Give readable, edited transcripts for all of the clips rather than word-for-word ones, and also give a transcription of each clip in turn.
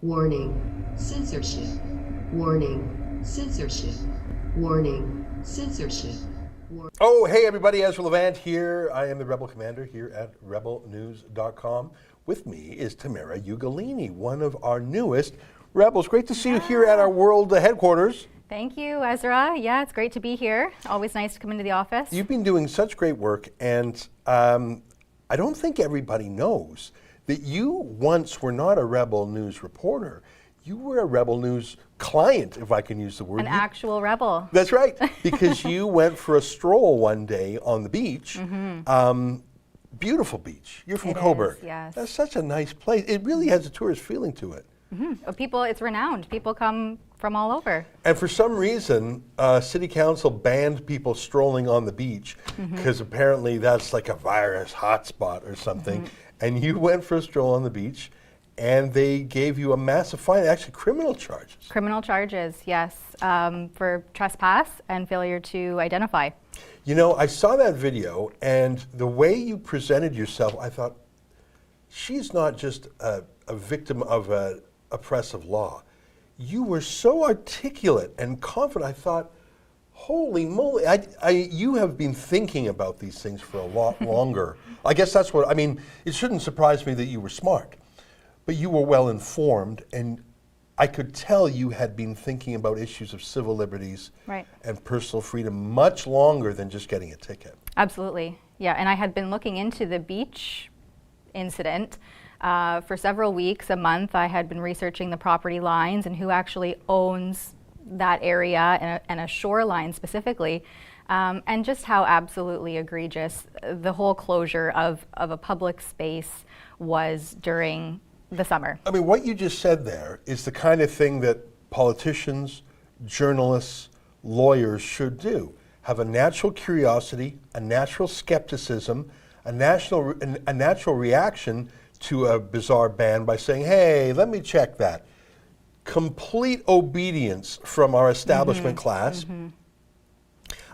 Warning, censorship. Warning, censorship. Warning, censorship. Oh, hey everybody, Ezra Levant here. I am the Rebel Commander here at rebelnews.com. With me is Tamara Ugolini, one of our newest Rebels. Great to see you here at our world headquarters. Thank you, Ezra. Yeah, it's great to be here. Always nice to come into the office. You've been doing such great work, and I don't think everybody knows that you once were not a Rebel News reporter. You were a Rebel News client, if I can use the word. An actual rebel. That's right, because you went for a stroll one day on the beach. Beautiful beach. You're from Coburg. Yes. That's such a nice place. It really has a tourist feeling to it. People, it's renowned. People come from all over. And for some reason, City Council banned people strolling on the beach because apparently that's like a virus hotspot or something. And you went for a stroll on the beach, and they gave you a massive fine, actually criminal charges. Criminal charges, yes, for trespass and failure to identify. You know, I saw that video, and the way you presented yourself, I thought, she's not just a victim of an oppressive law. You were so articulate and confident. I thought, holy moly, you have been thinking about these things for a lot longer. I guess that's what, I mean, it shouldn't surprise me that you were smart, but you were well informed, and I could tell you had been thinking about issues of civil liberties and personal freedom much longer than just getting a ticket. Absolutely, yeah, and I had been looking into the beach incident for several weeks, a month. I had been researching the property lines and who actually owns that area and a shoreline specifically, and just how absolutely egregious the whole closure of a public space was during the summer. I mean, what you just said there is the kind of thing that politicians, journalists, lawyers should do. Have a natural curiosity, a natural skepticism, a natural reaction to a bizarre ban by saying, hey, let me check that. Complete obedience from our establishment class.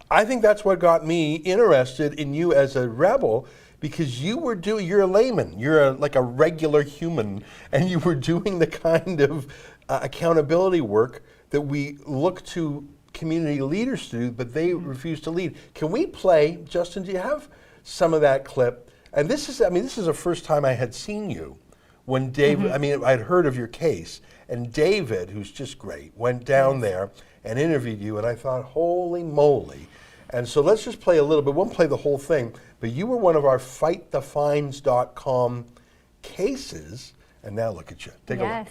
I think that's what got me interested in you as a rebel, because you're a layman, you're like a regular human, and you were doing the kind of accountability work that we look to community leaders to do, but they refuse to lead. Can we play, Justin, do you have some of that clip? And this is the first time I had seen you when David, I'd heard of your case, and David, who's just great, went down there and interviewed you, and I thought, holy moly. And so let's just play a little bit. We won't play the whole thing, but you were one of our FightTheFines.com cases, and now look at you. Take a look.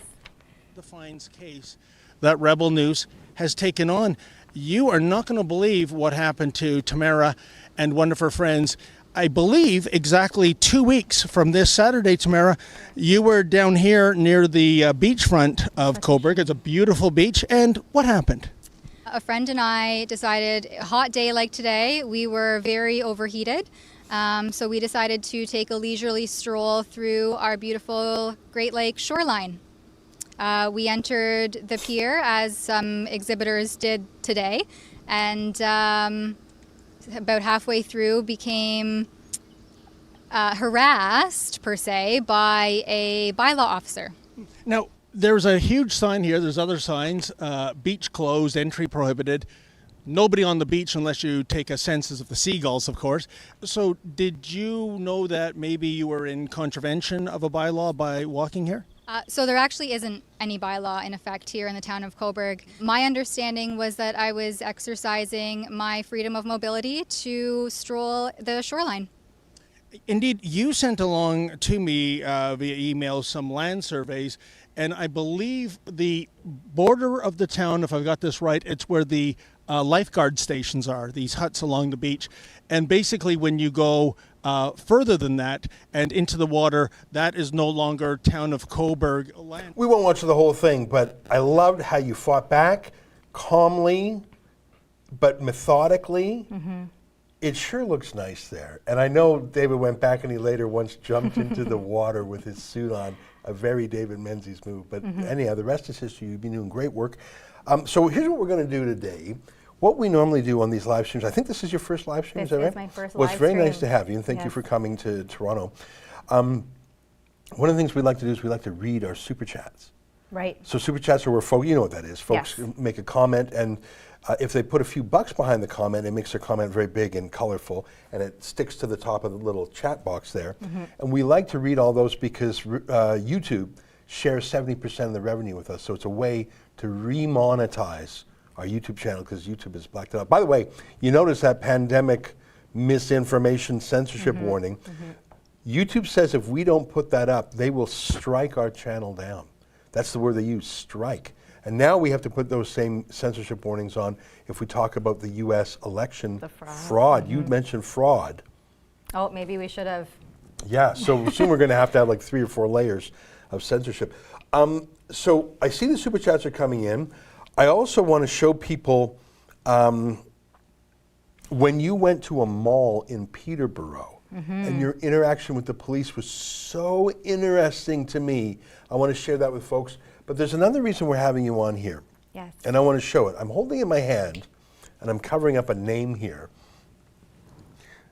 The Fines case that Rebel News has taken on. You are not going to believe what happened to Tamara and one of her friends. I believe exactly 2 weeks from this Saturday, Tamara, you were down here near the beachfront of Coburg. It's a beautiful beach. And what happened? A friend and I decided, a hot day like today, we were very overheated. So we decided to take a leisurely stroll through our beautiful Great Lakes shoreline. We entered the pier, as some exhibitors did today, and about halfway through became harassed, per se, by a bylaw officer. Now, there's a huge sign here. There's other signs. Beach closed, entry prohibited. Nobody on the beach unless you take a census of the seagulls, of course. So did you know that maybe you were in contravention of a bylaw by walking here? So there actually isn't any bylaw in effect here in the town of Coburg. My understanding was that I was exercising my freedom of mobility to stroll the shoreline. Indeed, you sent along to me via email some land surveys, and I believe the border of the town, if I've got this right, it's where the lifeguard stations are, these huts along the beach. And basically when you go further than that and into the water, that is no longer town of Coburg land. We won't watch the whole thing, but I loved how you fought back calmly, but methodically. It sure looks nice there. And I know David went back and he later once jumped into the water with his suit on, a very David Menzies move. But anyhow, the rest is history. You've been doing great work. So here's what we're going to do today. What we normally do on these live streams, I think this is your first live stream, This is that right? is my first Well, it's live very stream. nice to have you, and thank you Yes. for coming to Toronto. One of the things we like to do is we like to read our super chats. Right. So super chats are where folks, you know what that is. Folks Yes. make a comment, and if they put a few bucks behind the comment, it makes their comment very big and colorful, and it sticks to the top of the little chat box there. And we like to read all those because YouTube shares 70% of the revenue with us. So it's a way to remonetize our YouTube channel because YouTube has blacked it out. By the way, you notice that pandemic misinformation censorship warning. YouTube says if we don't put that up, they will strike our channel down. That's the word they use, strike. And now we have to put those same censorship warnings on if we talk about the U.S. election The fraud. fraud. You mentioned fraud. Oh, maybe we should have. Yeah, so soon we're going to have like 3 or 4 layers of censorship. So I see the super chats are coming in. I also want to show people when you went to a mall in Peterborough and your interaction with the police was so interesting to me. I want to share that with folks. But there's another reason we're having you on here. Yes. And I want to show it. I'm holding it in my hand and I'm covering up a name here.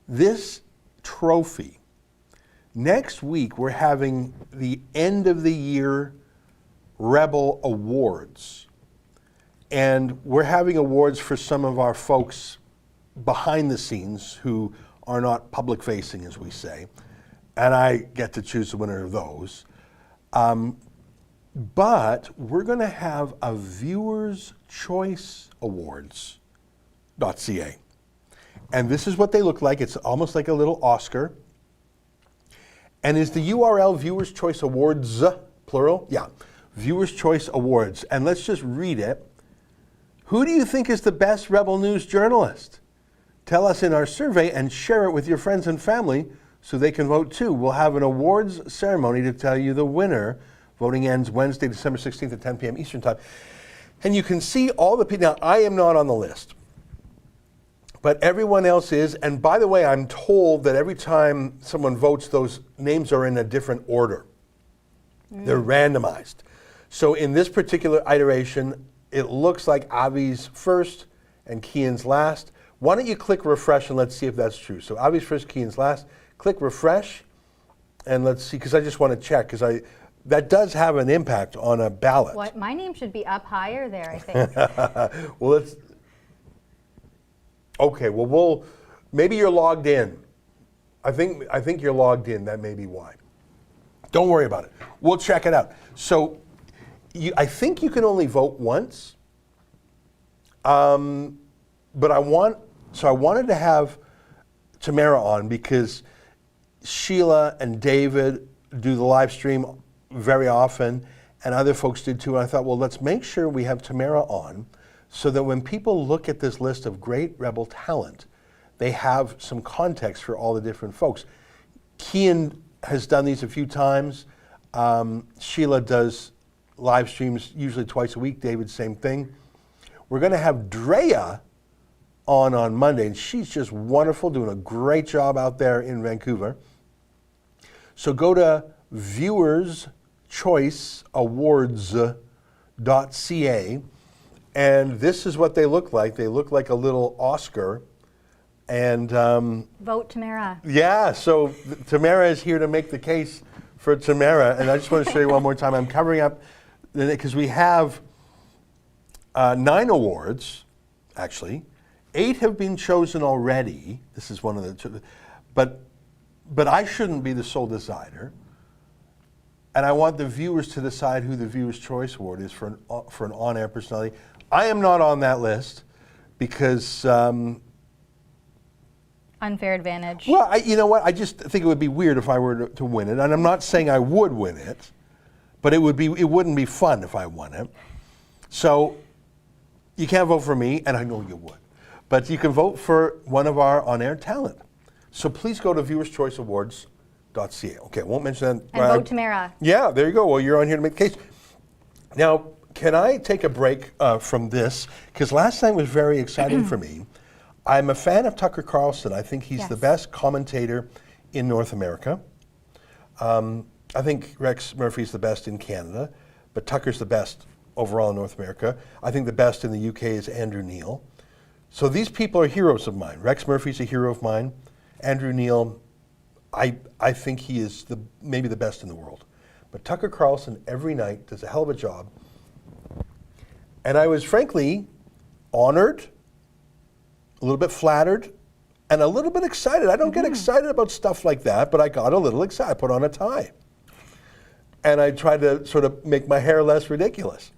This trophy. Next week, we're having the end of the year Rebel Awards. And we're having awards for some of our folks behind the scenes who are not public facing, as we say. And I get to choose the winner of those. But we're going to have a Viewers' Choice Awards.ca. And this is what they look like. It's almost like a little Oscar. And is the URL Viewers' Choice Awards, plural? Yeah, Viewers' Choice Awards. And let's just read it. Who do you think is the best Rebel News journalist? Tell us in our survey and share it with your friends and family so they can vote too. We'll have an awards ceremony to tell you the winner. Voting ends Wednesday, December 16th at 10 p.m. Eastern Time. And you can see all the people. Now, I am not on the list, but everyone else is. And by the way, I'm told that every time someone votes, those names are in a different order. They're randomized. So in this particular iteration, it looks like Avi's first and Kian's last. Why don't you click refresh and let's see if that's true. So Avi's first, Kian's last. Click refresh and let's see, because I just want to check, because that does have an impact on a ballot. What? My name should be up higher there, I think. Well, let's. Okay. Well, maybe you're logged in. I think you're logged in. That may be why. Don't worry about it. We'll check it out. So, I think you can only vote once. But I wanted to have Tamara on because Sheila and David do the live stream very often, and other folks did too. And I thought, well, let's make sure we have Tamara on so that when people look at this list of great Rebel talent, they have some context for all the different folks. Kian has done these a few times. Sheila does live streams usually twice a week. David, same thing. We're going to have Drea on Monday, and she's just wonderful, doing a great job out there in Vancouver. So go to viewerschoiceawards.ca, and this is what they look like. They look like a little Oscar. And Vote Tamara. yeah, so Tamara is here to make the case for Tamara, and I just want to show you one more time. I'm covering up, because we have 9 awards, actually. 8 have been chosen already. This is one of the, but I shouldn't be the sole decider. And I want the viewers to decide who the Viewers' Choice Award is for an on-air personality. I am not on that list because Unfair advantage. well, you know what? I just think it would be weird if I were to win it, and I'm not saying I would win it, but it wouldn't be fun if I won it. So you can't vote for me, and I know you would, but you can vote for one of our on-air talent. So please go to viewerschoiceawards.ca. Okay, I won't mention that. And vote Tamara. Yeah, there you go. Well, you're on here to make the case. Now, can I take a break from this? Because last night was very exciting for me. I'm a fan of Tucker Carlson. I think he's the best commentator in North America. I think Rex Murphy's the best in Canada, but Tucker's the best overall in North America. I think the best in the UK is Andrew Neil. So these people are heroes of mine. Rex Murphy's a hero of mine. Andrew Neil, I think he is maybe the best in the world. But Tucker Carlson every night does a hell of a job. And I was frankly honored, a little bit flattered, and a little bit excited. I don't get excited about stuff like that, but I got a little excited. I put on a tie. And I tried to sort of make my hair less ridiculous.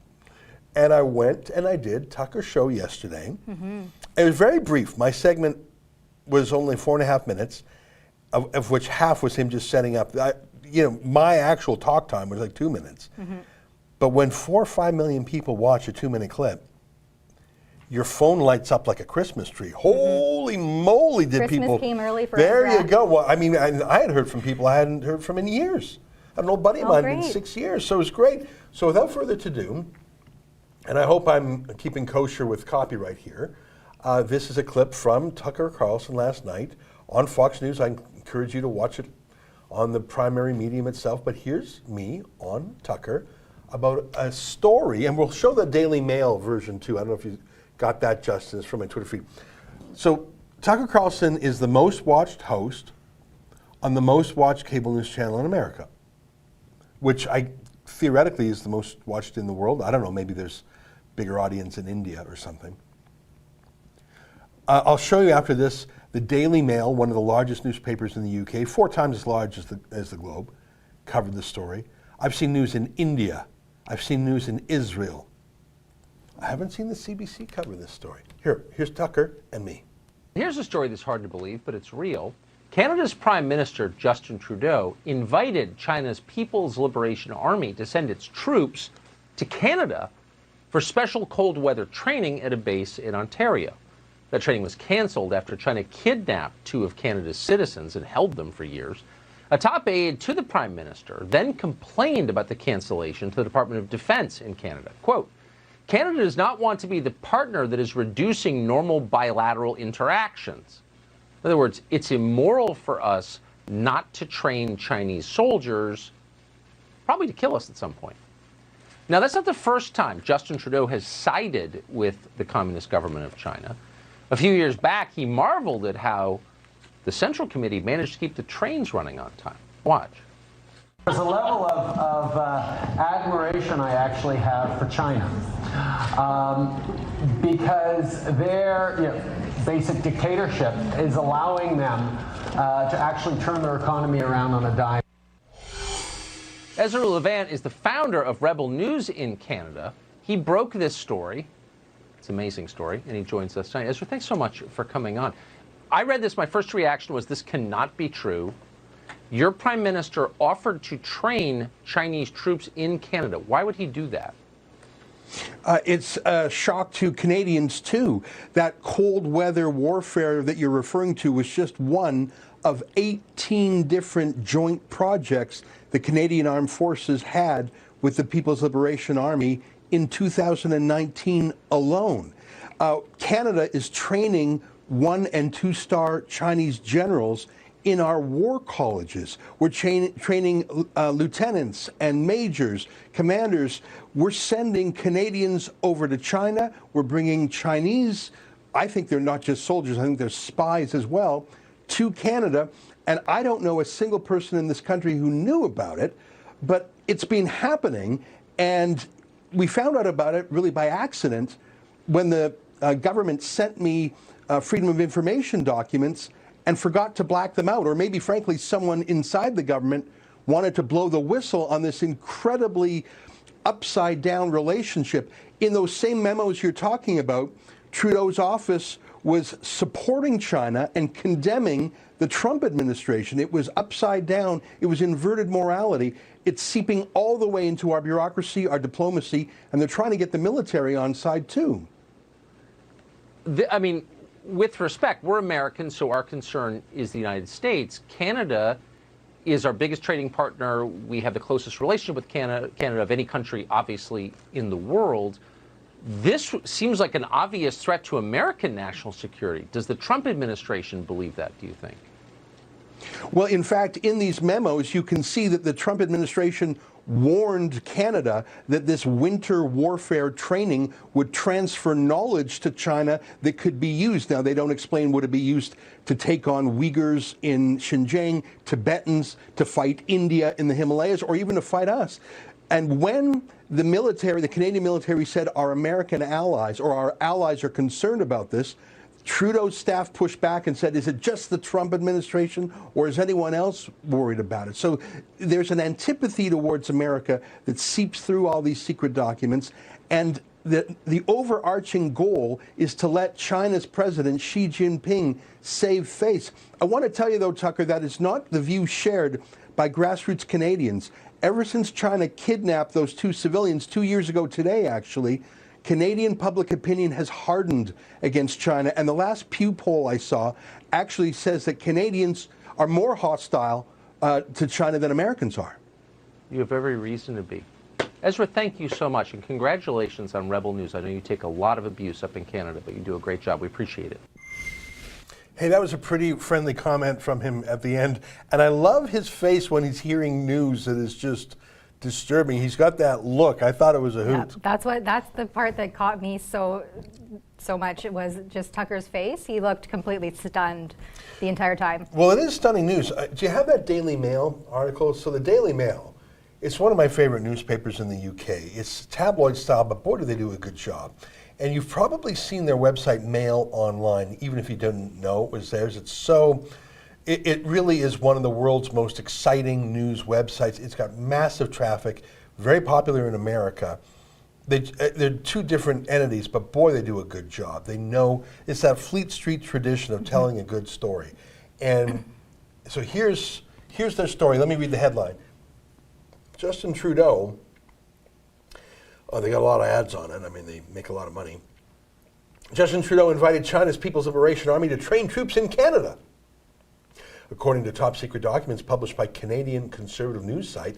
And I went and I did Tucker's show yesterday. It was very brief. My segment was only 4.5 minutes, of which half was him just setting up. My actual talk time was like 2 minutes. But when 4 or 5 million people watch a 2-minute clip, your phone lights up like a Christmas tree. Holy moly, did Christmas people... came early for There Ezra. you go. Well, I mean, I had heard from people I hadn't heard from in years. An old buddy of mine in Great. 6 years, so it was great. So without further ado, and I hope I'm keeping kosher with copyright here, this is a clip from Tucker Carlson last night on Fox News. I encourage you to watch it on the primary medium itself, but here's me on Tucker about a story, and we'll show the Daily Mail version too. I don't know if you got that, Justin, it's from my Twitter feed. So Tucker Carlson is the most watched host on the most watched cable news channel in America, which theoretically is the most watched in the world. I don't know, maybe there's bigger audience in India or something. I'll show you after this the Daily Mail, one of the largest newspapers in the UK, 4 times as large as the Globe, covered the story. I've seen news in India. I've seen news in Israel. I haven't seen the CBC cover this story. Here's Tucker and me. Here's a story that's hard to believe, but it's real. Canada's Prime Minister, Justin Trudeau, invited China's People's Liberation Army to send its troops to Canada for special cold weather training at a base in Ontario. That training was canceled after China kidnapped 2 of Canada's citizens and held them for years. A top aide to the Prime Minister then complained about the cancellation to the Department of Defense in Canada. Quote, Canada does not want to be the partner that is reducing normal bilateral interactions. In other words, it's immoral for us not to train Chinese soldiers, probably to kill us at some point. Now, that's not the first time Justin Trudeau has sided with the Communist government of China. A few years back, he marveled at how the Central Committee managed to keep the trains running on time. Watch. There's a level of admiration I actually have for China because their basic dictatorship is allowing them to actually turn their economy around on a dime. Ezra Levant is the founder of Rebel News in Canada. He broke this story. It's an amazing story, and he joins us tonight. Ezra, thanks so much for coming on. I read this. My first reaction was this cannot be true. Your prime minister offered to train Chinese troops in Canada. Why would he do that? It's a shock to Canadians, too. That cold weather warfare that you're referring to was just one of 18 different joint projects the Canadian Armed Forces had with the People's Liberation Army in 2019 alone. Canada is training 1- and 2-star Chinese generals in our war colleges. We're training lieutenants and majors, commanders. We're sending Canadians over to China. We're bringing Chinese, I think they're not just soldiers, I think they're spies as well, to Canada. And I don't know a single person in this country who knew about it, but it's been happening. And we found out about it really by accident when the government sent me Freedom of Information documents and forgot to black them out. Or maybe, frankly, someone inside the government wanted to blow the whistle on this incredibly upside-down relationship. In those same memos you're talking about, Trudeau's office was supporting China and condemning the Trump administration. It was upside down. It was inverted morality. It's seeping all the way into our bureaucracy, our diplomacy, and they're trying to get the military on side too. I mean, with respect, we're Americans, so our concern is the United States. Canada is our biggest trading partner. We have the closest relationship with Canada of any country, obviously, in the world. This seems like an obvious threat to American national security. Does the Trump administration believe that, do you think? Well, in fact, in these memos, you can see that the Trump administration warned Canada that this winter warfare training would transfer knowledge to China that could be used. Now, they don't explain would it be used to take on Uyghurs in Xinjiang, Tibetans to fight India in the Himalayas, or even to fight us. And when the military, the Canadian military, said our American allies or our allies are concerned about this, Trudeau's staff pushed back and said, is it just the Trump administration or is anyone else worried about it? So there's an antipathy towards America that seeps through all these secret documents. And the overarching goal is to let China's president, Xi Jinping, save face. I want to tell you, though, Tucker, that is not the view shared by grassroots Canadians. Ever since China kidnapped those 2 civilians 2 years ago today, actually, Canadian public opinion has hardened against China. And the last Pew poll I saw actually says that Canadians are more hostile to China than Americans are. You have every reason to be. Ezra, thank you so much, and congratulations on Rebel News. I know you take a lot of abuse up in Canada, but you do a great job. We appreciate it. Hey, that was a pretty friendly comment from him at the end. And I love his face when he's hearing news that is just disturbing. He's got that look. I thought it was a hoot. Yeah, that's the part that caught me so much. It was just Tucker's face. He looked completely stunned the entire time. Well, it is stunning news. Do you have that Daily Mail article? So the Daily Mail, it's one of my favorite newspapers in the UK. It's tabloid style, but boy, do they do a good job. And you've probably seen their website, Mail Online, even if you didn't know it was theirs. It's so, it really is one of the world's most exciting news websites. It's got massive traffic, very popular in America. They're 2 different entities, but boy, they do a good job. They know, it's that Fleet Street tradition of telling a good story. And so here's their story. Let me read the headline. Justin Trudeau, they got a lot of ads on it. I mean, they make a lot of money. Justin Trudeau invited China's People's Liberation Army to train troops in Canada. According to top secret documents published by Canadian conservative news site,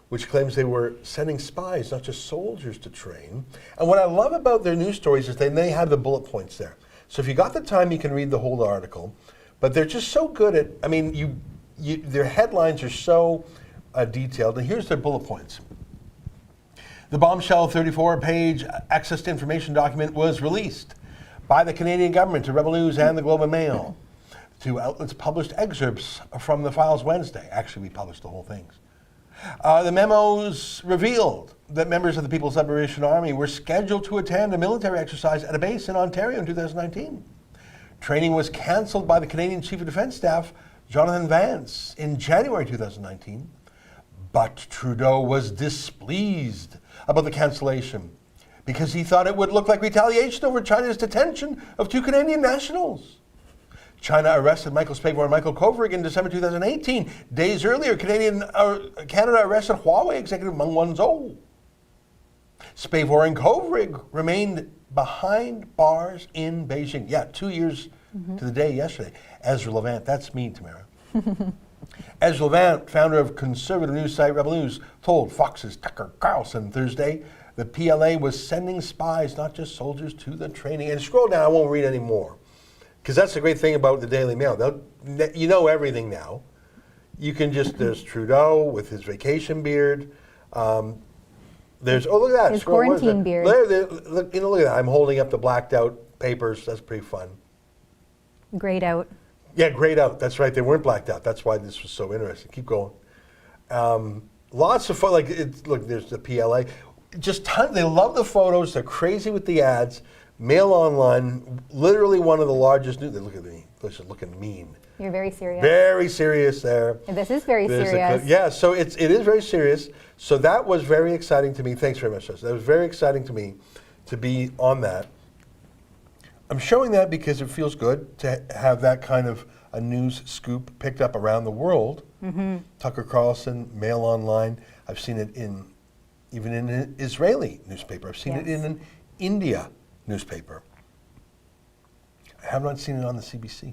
which claims they were sending spies, not just soldiers, to train. And what I love about their news stories is they have the bullet points there. So if you got the time, you can read the whole article. But they're just so good at, I mean, their headlines are so detailed. And here's their bullet points. The bombshell 34-page access to information document was released by the Canadian government to Rebel News and the Globe and Mail. 2 outlets published excerpts from the files Wednesday. Actually, we published the whole things. The memos revealed that members of the People's Liberation Army were scheduled to attend a military exercise at a base in Ontario in 2019. Training was cancelled by the Canadian Chief of Defence Staff, Jonathan Vance, in January 2019. But Trudeau was displeased about the cancellation because he thought it would look like retaliation over China's detention of 2 Canadian nationals. China arrested Michael Spavor and Michael Kovrig in December 2018. Days earlier, Canada arrested Huawei executive Meng Wanzhou. Spavor and Kovrig remained behind bars in Beijing. Yeah, 2 years to the day yesterday. Ezra Levant, that's me, Tamara. Ezra Levant, founder of conservative news site Rebel News, told Fox's Tucker Carlson Thursday the PLA was sending spies, not just soldiers, to the training. And scroll down, I won't read any more. Because that's the great thing about the Daily Mail. You know everything now. You can just, there's Trudeau with his vacation beard. There's, oh, look at that. His quarantine beard. Look at that. I'm holding up the blacked out papers. That's pretty fun. Grayed out. Yeah, grayed out. That's right. They weren't blacked out. That's why this was so interesting. Keep going. Lots of fun. Look, there's the PLA. Just tons. They love the photos. They're crazy with the ads. Mail Online, literally one of the largest news. Look at me. They're just looking mean. You're very serious. Very serious there. This is very serious. Yeah, so it is very serious. So that was very exciting to me. Thanks very much, Jessica. That was very exciting to me to be on that. I'm showing that because it feels good to have that kind of a news scoop picked up around the world. Mm-hmm. Tucker Carlson, Mail Online. I've seen it even in an Israeli newspaper. I've seen it in an India newspaper. I have not seen it on the CBC.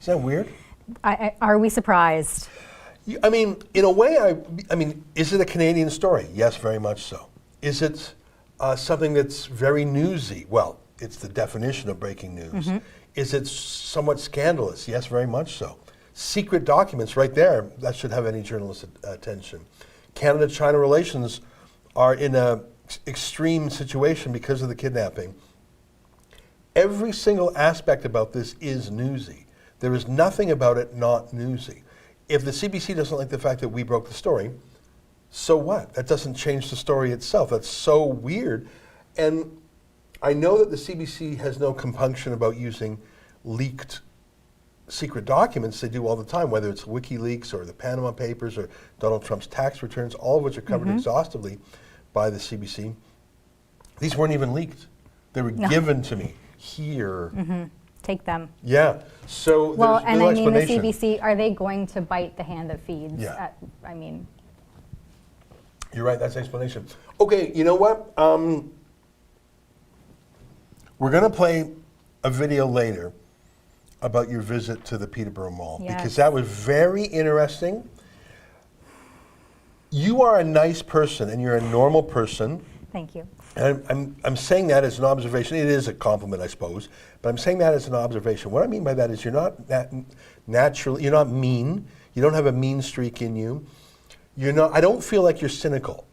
Is that weird? Are we surprised? I mean, in a way, I mean, is it a Canadian story? Yes, very much so. Is it something that's very newsy? Well, it's the definition of breaking news. Mm-hmm. Is it somewhat scandalous? Yes, very much so. Secret documents right there, that should have any journalist's attention. Canada-China relations are in a extreme situation because of the kidnapping. Every single aspect about this is newsy. There is nothing about it not newsy. If the CBC doesn't like the fact that we broke the story, so what? That doesn't change the story itself. That's so weird. And I know that the CBC has no compunction about using leaked secret documents. They do all the time, whether it's WikiLeaks or the Panama Papers or Donald Trump's tax returns, all of which are covered exhaustively by the CBC. These weren't even leaked. They were given to me here. Take them. Yeah. So Well, there's and no I mean, the explanation. CBC, are they going to bite the hand that feeds? Yeah. I mean, You're right, that's the explanation. Okay, you know what? We're going to play a video later about your visit to the Peterborough Mall, because Yes. that was very interesting. You are a nice person and you're a normal person. thank you. And I'm saying that as an observation. It is a compliment, I suppose, but I'm saying that as an observation. What I mean by that is you're not that naturally, you're not mean. You don't have a mean streak in you. You're not. I don't feel like you're cynical.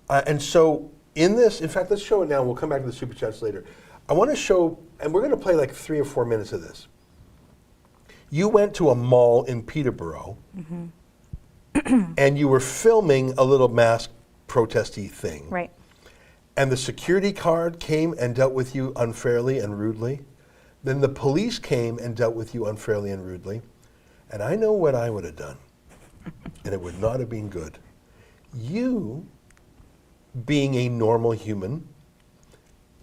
And so in this, in fact, let's show it now. We'll come back to the super chats later. I want to show, and we're going to play like 3 or 4 minutes of this. You went to a mall in Peterborough, and you were filming a little mask protesty thing. Right. And the security guard came and dealt with you unfairly and rudely. Then the police came and dealt with you unfairly and rudely. And I know what I would have done. And it would not have been good. You, being a normal human,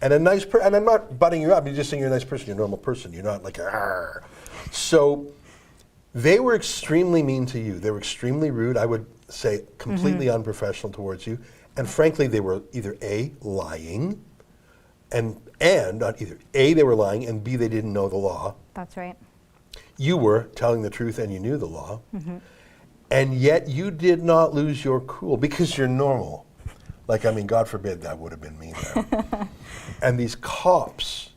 and a nice person, and I'm not butting you up, you're just saying you're a nice person, you're a normal person, you're not like, argh. So they were extremely mean to you. They were extremely rude, I would say completely unprofessional towards you. And frankly, they were either A, lying, and not either A, they were lying, and B, they didn't know the law. That's right. You were telling the truth and you knew the law. And yet you did not lose your cool because you're normal. Like, I mean, God forbid that would have been me there. And these cops,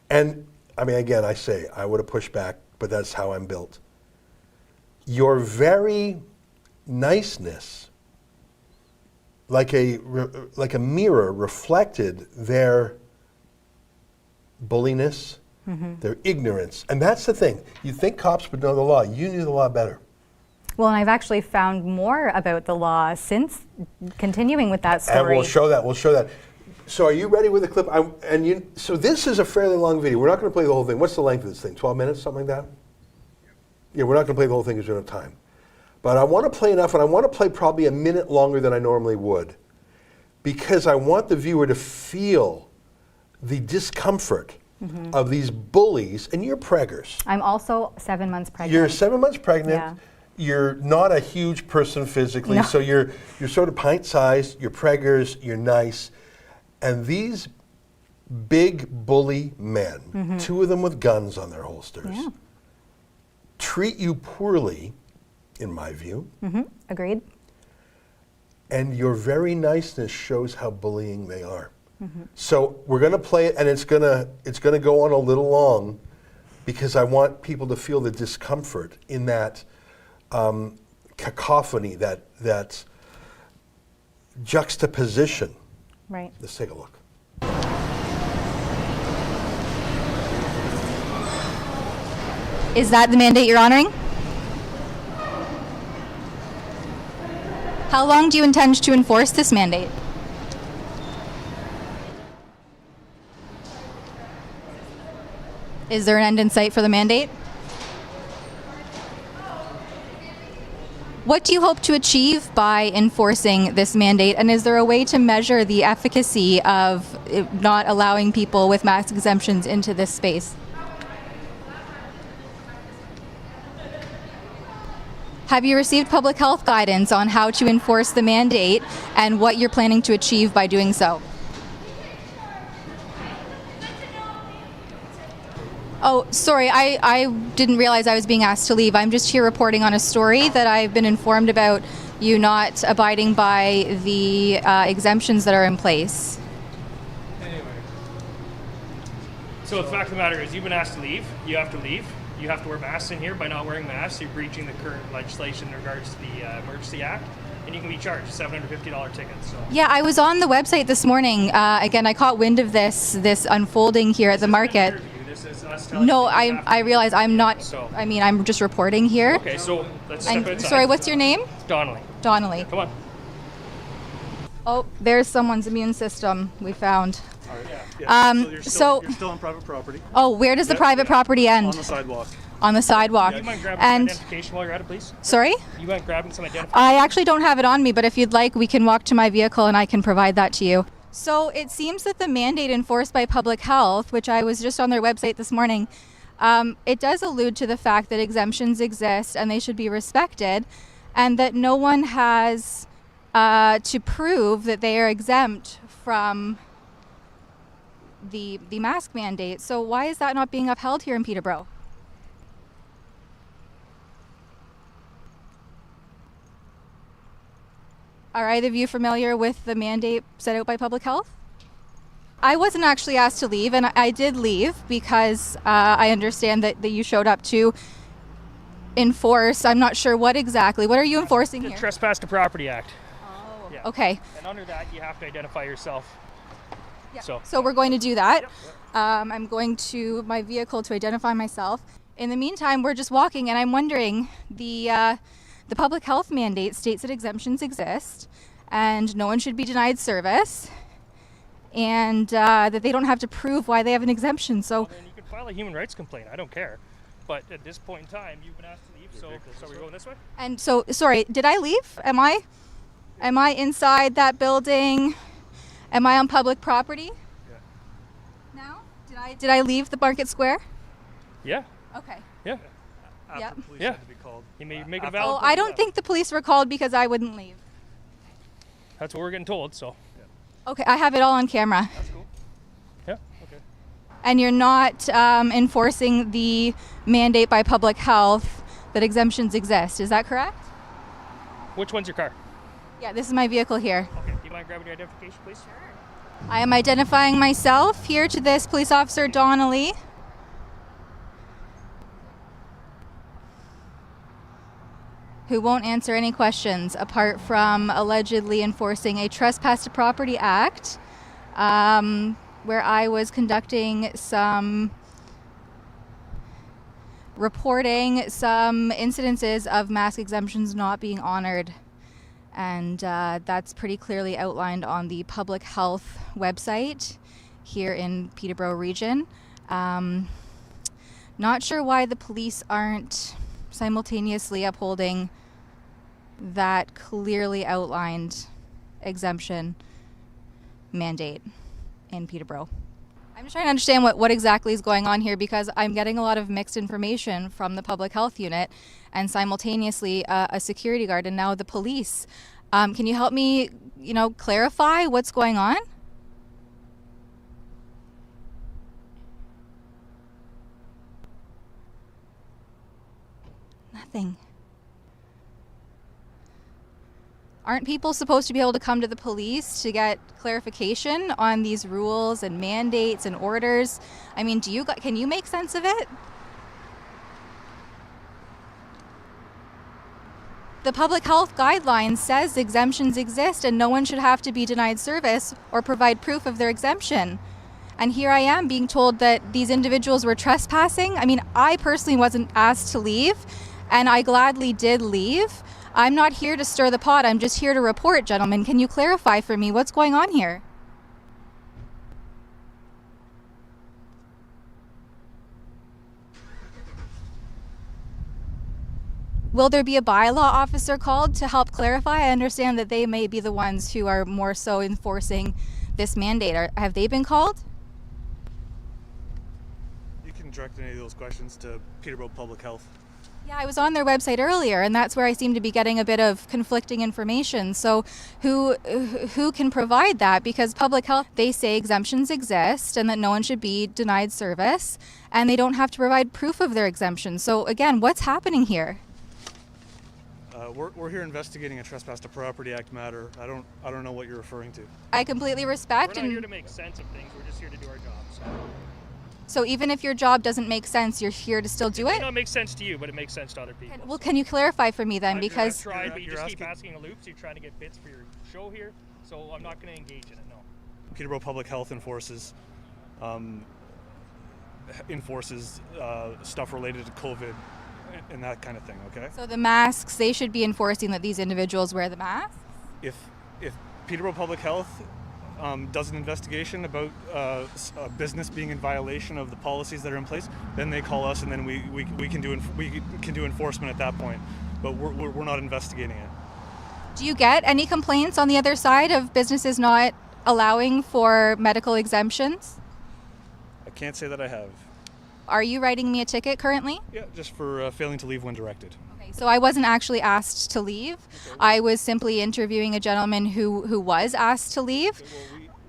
and I mean, again, I say, I would have pushed back, but that's how I'm built. Your very niceness, like a mirror, reflected their bulliness, their ignorance. And that's the thing. You think cops would know the law. You knew the law better. Well, and I've actually found more about the law since continuing with that story. And we'll show that. We'll show that. So are you ready with the clip? So this is a fairly long video. We're not going to play the whole thing. What's the length of this thing? 12 minutes, something like that? Yeah, we're not going to play the whole thing because we don't have time. But I want to play enough, and I want to play probably a minute longer than I normally would, because I want the viewer to feel the discomfort of these bullies, and you're preggers. I'm also 7 months pregnant. You're 7 months pregnant. Yeah. You're not a huge person physically, No. so you're sort of pint-sized. You're preggers. You're nice, and these big bully men, 2 of them with guns on their holsters, treat you poorly, in my view. Agreed. And your very niceness shows how bullying they are. So we're going to play it, and it's going to go on a little long, because I want people to feel the discomfort in that cacophony, that juxtaposition. Right. Let's take a look. Is that the mandate you're honoring? How long do you intend to enforce this mandate? Is there an end in sight for the mandate? What do you hope to achieve by enforcing this mandate, and is there a way to measure the efficacy of not allowing people with mask exemptions into this space? Have you received public health guidance on how to enforce the mandate and what you're planning to achieve by doing so? Oh, sorry, I didn't realize I was being asked to leave. I'm just here reporting on a story that I've been informed about you not abiding by the exemptions that are in place. Anyway. So the fact of the matter is you've been asked to leave. You have to leave. You have to wear masks in here. By not wearing masks, you're breaching the current legislation in regards to the Emergency Act. and you can be charged $750 tickets. So. Yeah, I was on the website this morning. Again, I caught wind of this unfolding here at the market. This is us telling No, you things I realize I'm not. So. I mean, I'm just reporting here. Okay, so let's step And outside. sorry, what's your name? Donnelly. Donnelly. Come on. Oh, there's someone's immune system we found. You're so- still on private property. Oh, where does the private property end? On the sidewalk. On the sidewalk. You mind grabbing And some identification while you're at it, please? sorry, You mind grabbing some identification? I actually don't have it on me, but if you'd like, we can walk to my vehicle and I can provide that to you. So it seems that the mandate enforced by public health, which I was just on their website this morning, it does allude to the fact that exemptions exist and they should be respected, and that no one has to prove that they are exempt from the mask mandate. So why is that not being upheld here in Peterborough? Are either of you familiar with the mandate set out by public health? I wasn't actually asked to leave, and I did leave because I understand that you showed up to enforce. I'm not sure what exactly. What are you enforcing The here? Trespass to Property Act. Oh, Yeah. okay. And under that, you have to identify yourself. Yeah. So- So we're going to do that. I'm going to my vehicle to identify myself. In the meantime, we're just walking, and I'm wondering, the public health mandate states that exemptions exist, and no one should be denied service, and that they don't have to prove why they have an exemption. So, Then you can file a human rights complaint. I don't care. But at this point in time, you've been asked to leave, so we're going this way? and so, sorry, did I leave? Am I inside that building? Am I on public property? Yeah. Now? Did I leave the Market Square? Yeah. Okay. Yeah. After Yep. the police Yeah. had to be called. You may make a After- valid Oh, I point, don't yeah. think the police were called because I wouldn't leave. That's what we're getting told, so. Okay, I have it all on camera. That's cool. Yeah, okay. And you're not enforcing the mandate by public health that exemptions exist. Is that correct? Which one's your car? Yeah, this is my vehicle here. Okay, do you mind grabbing your identification, please? I am identifying myself here to this police officer Donnelly. Who won't answer any questions apart from allegedly enforcing a Trespass to Property Act, where I was conducting some reporting some incidences of mask exemptions not being honored. And that's pretty clearly outlined on the public health website here in Peterborough region. Not sure why the police aren't simultaneously upholding that clearly outlined exemption mandate in Peterborough. I'm just trying to understand what exactly is going on here, because I'm getting a lot of mixed information from the public health unit and simultaneously a security guard and now the police. Can you help me, clarify what's going on? Nothing. Aren't people supposed to be able to come to the police to get clarification on these rules and mandates and orders? I mean, can you make sense of it? The public health guidelines says exemptions exist and no one should have to be denied service or provide proof of their exemption. And here I am being told that these individuals were trespassing. I mean, I personally wasn't asked to leave, and I gladly did leave. I'm not here to stir the pot. I'm just here to report, gentlemen. Can you clarify for me what's going on here? Will there be a bylaw officer called to help clarify? I understand that they may be the ones who are more so enforcing this mandate. Have they been called? You can direct any of those questions to Peterborough Public Health. Yeah, I was on their website earlier, and that's where I seem to be getting a bit of conflicting information. So who can provide that? Because public health, they say exemptions exist and that no one should be denied service, and they don't have to provide proof of their exemption. So again, what's happening here? We're here investigating a Trespass to Property Act matter. I don't know what you're referring to. I completely We're respect not here to and make sense of things. We're just here to do our job. So. So even if your job doesn't make sense, you're here to still do It may it? not make sense to you, but it makes sense to other people. Well, can you clarify for me then? Because I've tried, but you You're just keep asking- asking a loop, so you're trying to get bits for your show here. So I'm not going to engage in it. No. Peterborough Public Health enforces stuff related to COVID and that kind of thing. Okay. so the masks, they should be enforcing that these individuals wear the mask? If Peterborough Public Health does an investigation about a business being in violation of the policies that are in place, then they call us, and then we can do enforcement at that point. But we're not investigating it. Do you get any complaints on the other side of businesses not allowing for medical exemptions? I can't say that I have. Are you writing me a ticket currently? Yeah, just for failing to leave when directed. Okay, so I wasn't actually asked to leave. I was simply interviewing a gentleman who was asked to leave.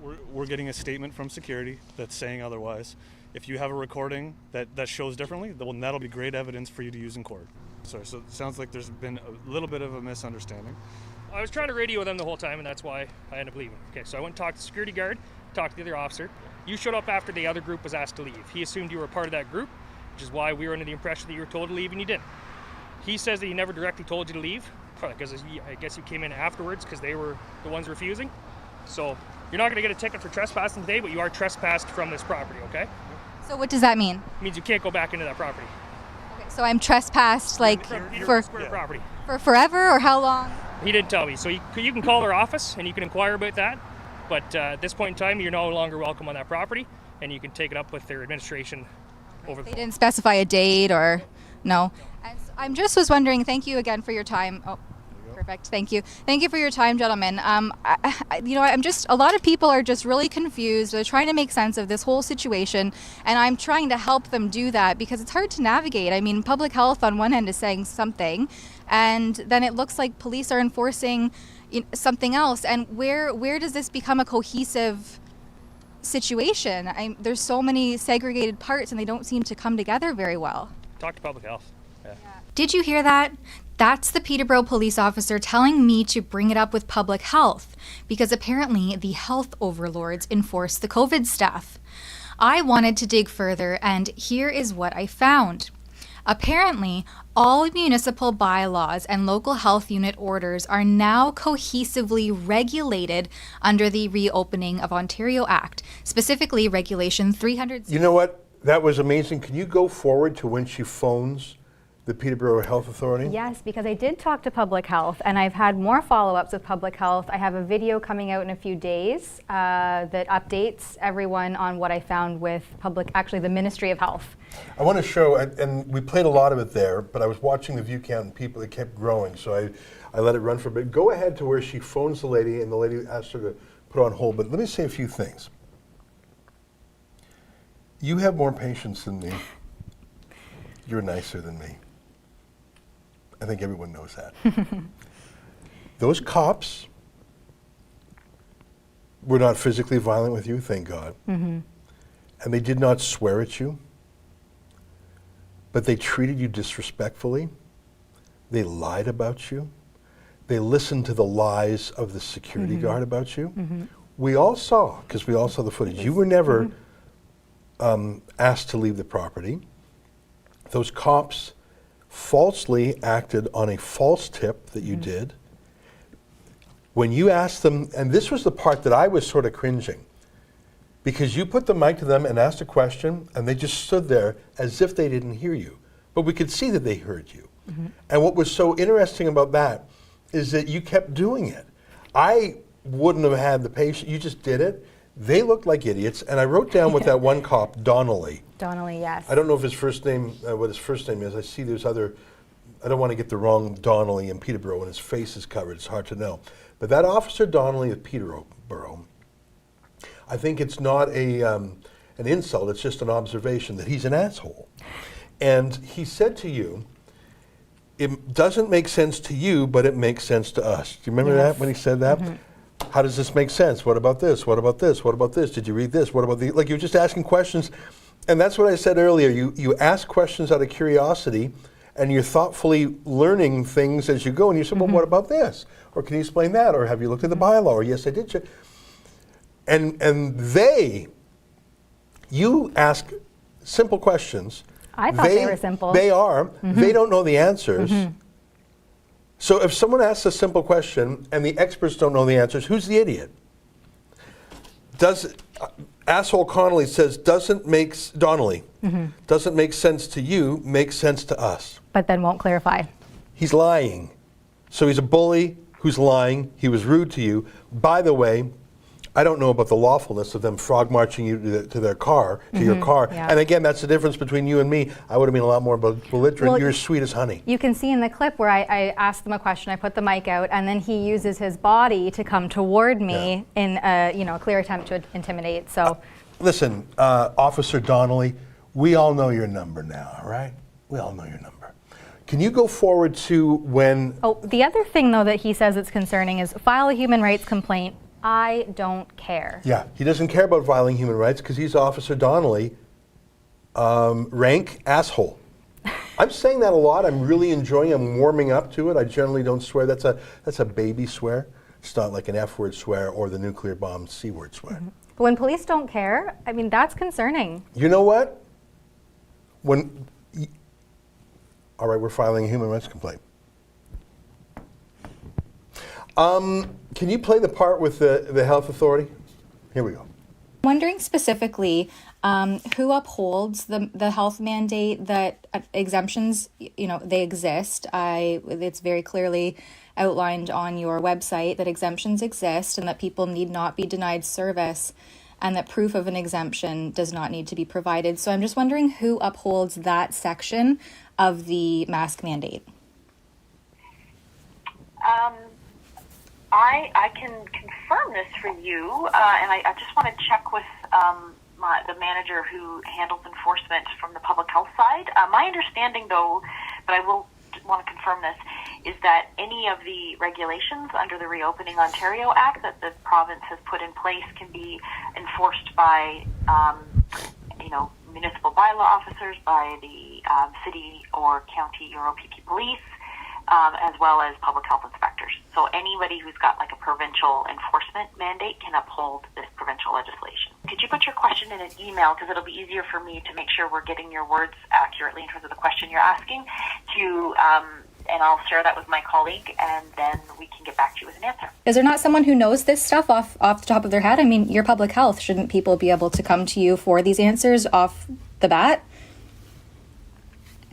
Well, we're getting a statement from security that's saying otherwise. If you have a recording that shows differently, then that'll be great evidence for you to use in court. Sorry, so it sounds like there's been a little bit of a misunderstanding. I was trying to radio with them the whole time, and that's why I ended up leaving. Okay, so I went and talked to the security guard, talked to the other officer. You showed up after the other group was asked to leave. He assumed you were a part of that group, which is why we were under the impression that you were told to leave, and you didn't. He says that he never directly told you to leave, because I guess you came in afterwards because they were the ones refusing. So you're not going to get a ticket for trespassing today, but you are trespassed from this property, okay? So what does that mean? It means you can't go back into that property. Okay, so I'm trespassed like For Square property. for forever, or how long? He didn't tell me. So you can call their office and you can inquire about that. But at this point in time, you're no longer welcome on that property, and you can take it up with their administration over the They phone. didn't specify a date or no. And so I'm just was wondering. Thank you again for your time. Oh, perfect. Thank you. Thank you for your time, gentlemen. I'm just a lot of people are just really confused. They're trying to make sense of this whole situation, and I'm trying to help them do that because it's hard to navigate. I mean, public health on one end is saying something, and then it looks like police are enforcing something else. And where does this become a cohesive situation? There's so many segregated parts, and they don't seem to come together very well. Talk to public health. Yeah. Did you hear that? That's the Peterborough police officer telling me to bring it up with public health because apparently the health overlords enforce the COVID stuff. I wanted to dig further, and here is what I found. Apparently, all municipal bylaws and local health unit orders are now cohesively regulated under the Reopening of Ontario Act, specifically Regulation 300. You know what? That was amazing. Can you go forward to when she phones the Peterborough Health Authority? Yes, because I did talk to public health, and I've had more follow-ups with public health. I have a video coming out in a few days that updates everyone on what I found with the Ministry of Health. I want to show, and we played a lot of it there, but I was watching the view count and people, it kept growing, so I let it run for a bit. Go ahead to where she phones the lady, and the lady asked her to put on hold, but let me say a few things. You have more patience than me. You're nicer than me. I think everyone knows that. Those cops were not physically violent with you, thank God. Mm-hmm. And they did not swear at you, but they treated you disrespectfully. They lied about you. They listened to the lies of the security guard about you. Mm-hmm. We all saw, because we all saw the footage. You were never asked to leave the property. Those cops falsely acted on a false tip that you did. When you asked them, and this was the part that I was sort of cringing, because you put the mic to them and asked a question, and they just stood there as if they didn't hear you. But we could see that they heard you. Mm-hmm. And what was so interesting about that is that you kept doing it. I wouldn't have had the patience. You just did it. They looked like idiots, and I wrote down with that one cop, Donnelly. Donnelly, yes. I don't know if his first name, what his first name is. I see there's other, I don't want to get the wrong Donnelly in Peterborough when his face is covered. It's hard to know. But that officer Donnelly of Peterborough, I think it's not an insult, it's just an observation that he's an asshole. And he said to you, it doesn't make sense to you, but it makes sense to us. Do you remember that when he said that? Mm-hmm. How does this make sense? What about this? What about this? What about this? Did you read this? What about the, like you were just asking questions. And that's what I said earlier. You ask questions out of curiosity, and you're thoughtfully learning things as you go. And you said, well, what about this? Or can you explain that? Or have you looked at the bylaw? Or yes, I did. And you ask simple questions. I thought they were simple. They are. They don't know the answers. So if someone asks a simple question and the experts don't know the answers, who's the idiot? Asshole Connolly says, doesn't make sense to you, makes sense to us. But then won't clarify. He's lying. So he's a bully who's lying. He was rude to you. By the way, I don't know about the lawfulness of them frog marching you to their car, to your car. Yeah. And again, that's the difference between you and me. I would have been a lot more belligerent. Well, You're sweet as honey. You can see in the clip where I asked them a question, I put the mic out, and then he uses his body to come toward me in a clear attempt to intimidate. So, listen, Officer Donnelly, we all know your number now, right? We all know your number. Can you go forward to when... Oh, the other thing, though, that he says it's concerning is file a human rights complaint. I don't care. Yeah, he doesn't care about violating human rights because he's Officer Donnelly, rank asshole. I'm saying that a lot. I'm really enjoying it. I'm warming up to it. I generally don't swear. That's a baby swear. It's not like an F-word swear or the nuclear bomb C-word swear. But when police don't care, I mean, that's concerning. You know what? All right, we're filing a human rights complaint. Can you play the part with the health authority? Here we go. Wondering specifically who upholds the health mandate that exemptions, they exist. It's very clearly outlined on your website that exemptions exist and that people need not be denied service and that proof of an exemption does not need to be provided. So I'm just wondering who upholds that section of the mask mandate. I can confirm this for you, and I just want to check with the manager who handles enforcement from the public health side. My understanding, though, but I will want to confirm this, is that any of the regulations under the Reopening Ontario Act that the province has put in place can be enforced by, municipal bylaw officers, by the city or county or OPP police, as well as public health inspectors. So anybody who's got like a provincial enforcement mandate can uphold this provincial legislation. Could you put your question in an email, because it'll be easier for me to make sure we're getting your words accurately in terms of the question you're asking, and I'll share that with my colleague, and then we can get back to you with an answer. Is there not someone who knows this stuff off the top of their head? I mean, you're public health. Shouldn't people be able to come to you for these answers off the bat?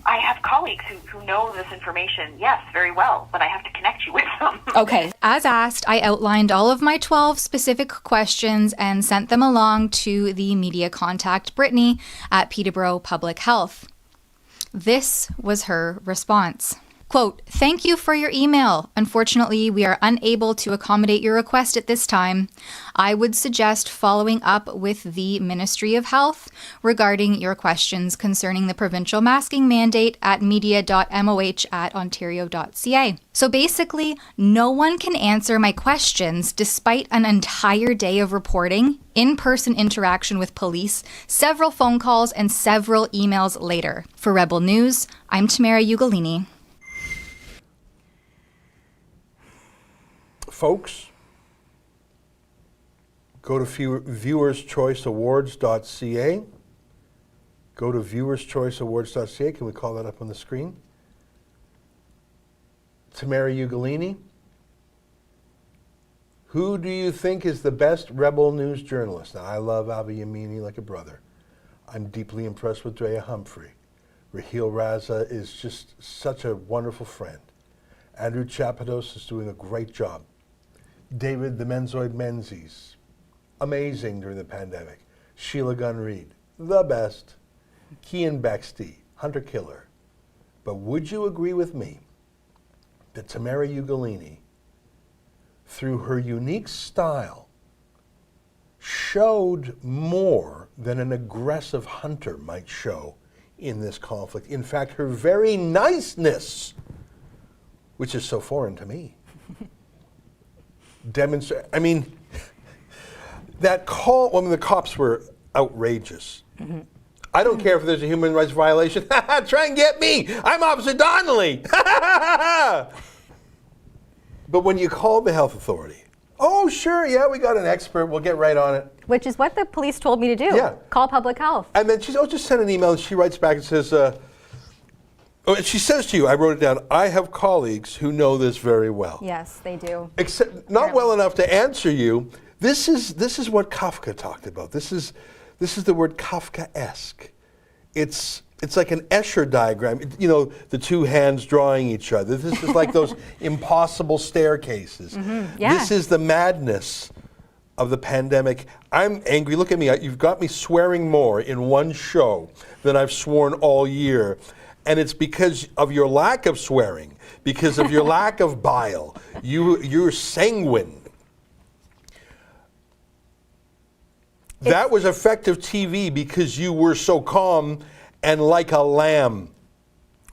I have colleagues who know this information, yes, very well, but I have to connect you with them. Okay. As asked, I outlined all of my 12 specific questions and sent them along to the media contact, Brittany, at Peterborough Public Health. This was her response. Quote, "Thank you for your email. Unfortunately, we are unable to accommodate your request at this time. I would suggest following up with the Ministry of Health regarding your questions concerning the provincial masking mandate at media.moh@ontario.ca. So basically, no one can answer my questions despite an entire day of reporting, in-person interaction with police, several phone calls, and several emails later. For Rebel News, I'm Tamara Ugolini." Folks, go to viewerschoiceawards.ca. Go to viewerschoiceawards.ca. Can we call that up on the screen? Tamara Ugolini, who do you think is the best Rebel News journalist? Now, I love Avi Yamini like a brother. I'm deeply impressed with Drea Humphrey. Raheel Raza is just such a wonderful friend. Andrew Chapados is doing a great job. David the Menzoid Menzies, amazing during the pandemic. Sheila Gunn Reid, the best. Kian Bexty, Hunter Killer. But would you agree with me that Tamara Ugolini, through her unique style, showed more than an aggressive hunter might show in this conflict? In fact, her very niceness, which is so foreign to me, I mean, that call, when the cops were outrageous. Mm-hmm. I don't care if there's a human rights violation. Try and get me. I'm Officer Donnelly. But when you call the health authority, Oh, sure, yeah, we got an expert. We'll get right on it. Which is what the police told me to do. Yeah. Call public health. And then she's, just send an email. And she writes back and says, and she says to you, I wrote it down, I have colleagues who know this very well. Yes, they do. Except not well enough to answer you. This is what Kafka talked about. This is the word Kafkaesque. It's like an Escher diagram. You know, the two hands drawing each other. This is like those impossible staircases. Yeah. This is the madness of the pandemic. I'm angry. Look at me. You've got me swearing more in one show than I've sworn all year. And it's because of your lack of swearing, because of your lack of bile. You're sanguine. That was effective TV because you were so calm and like a lamb.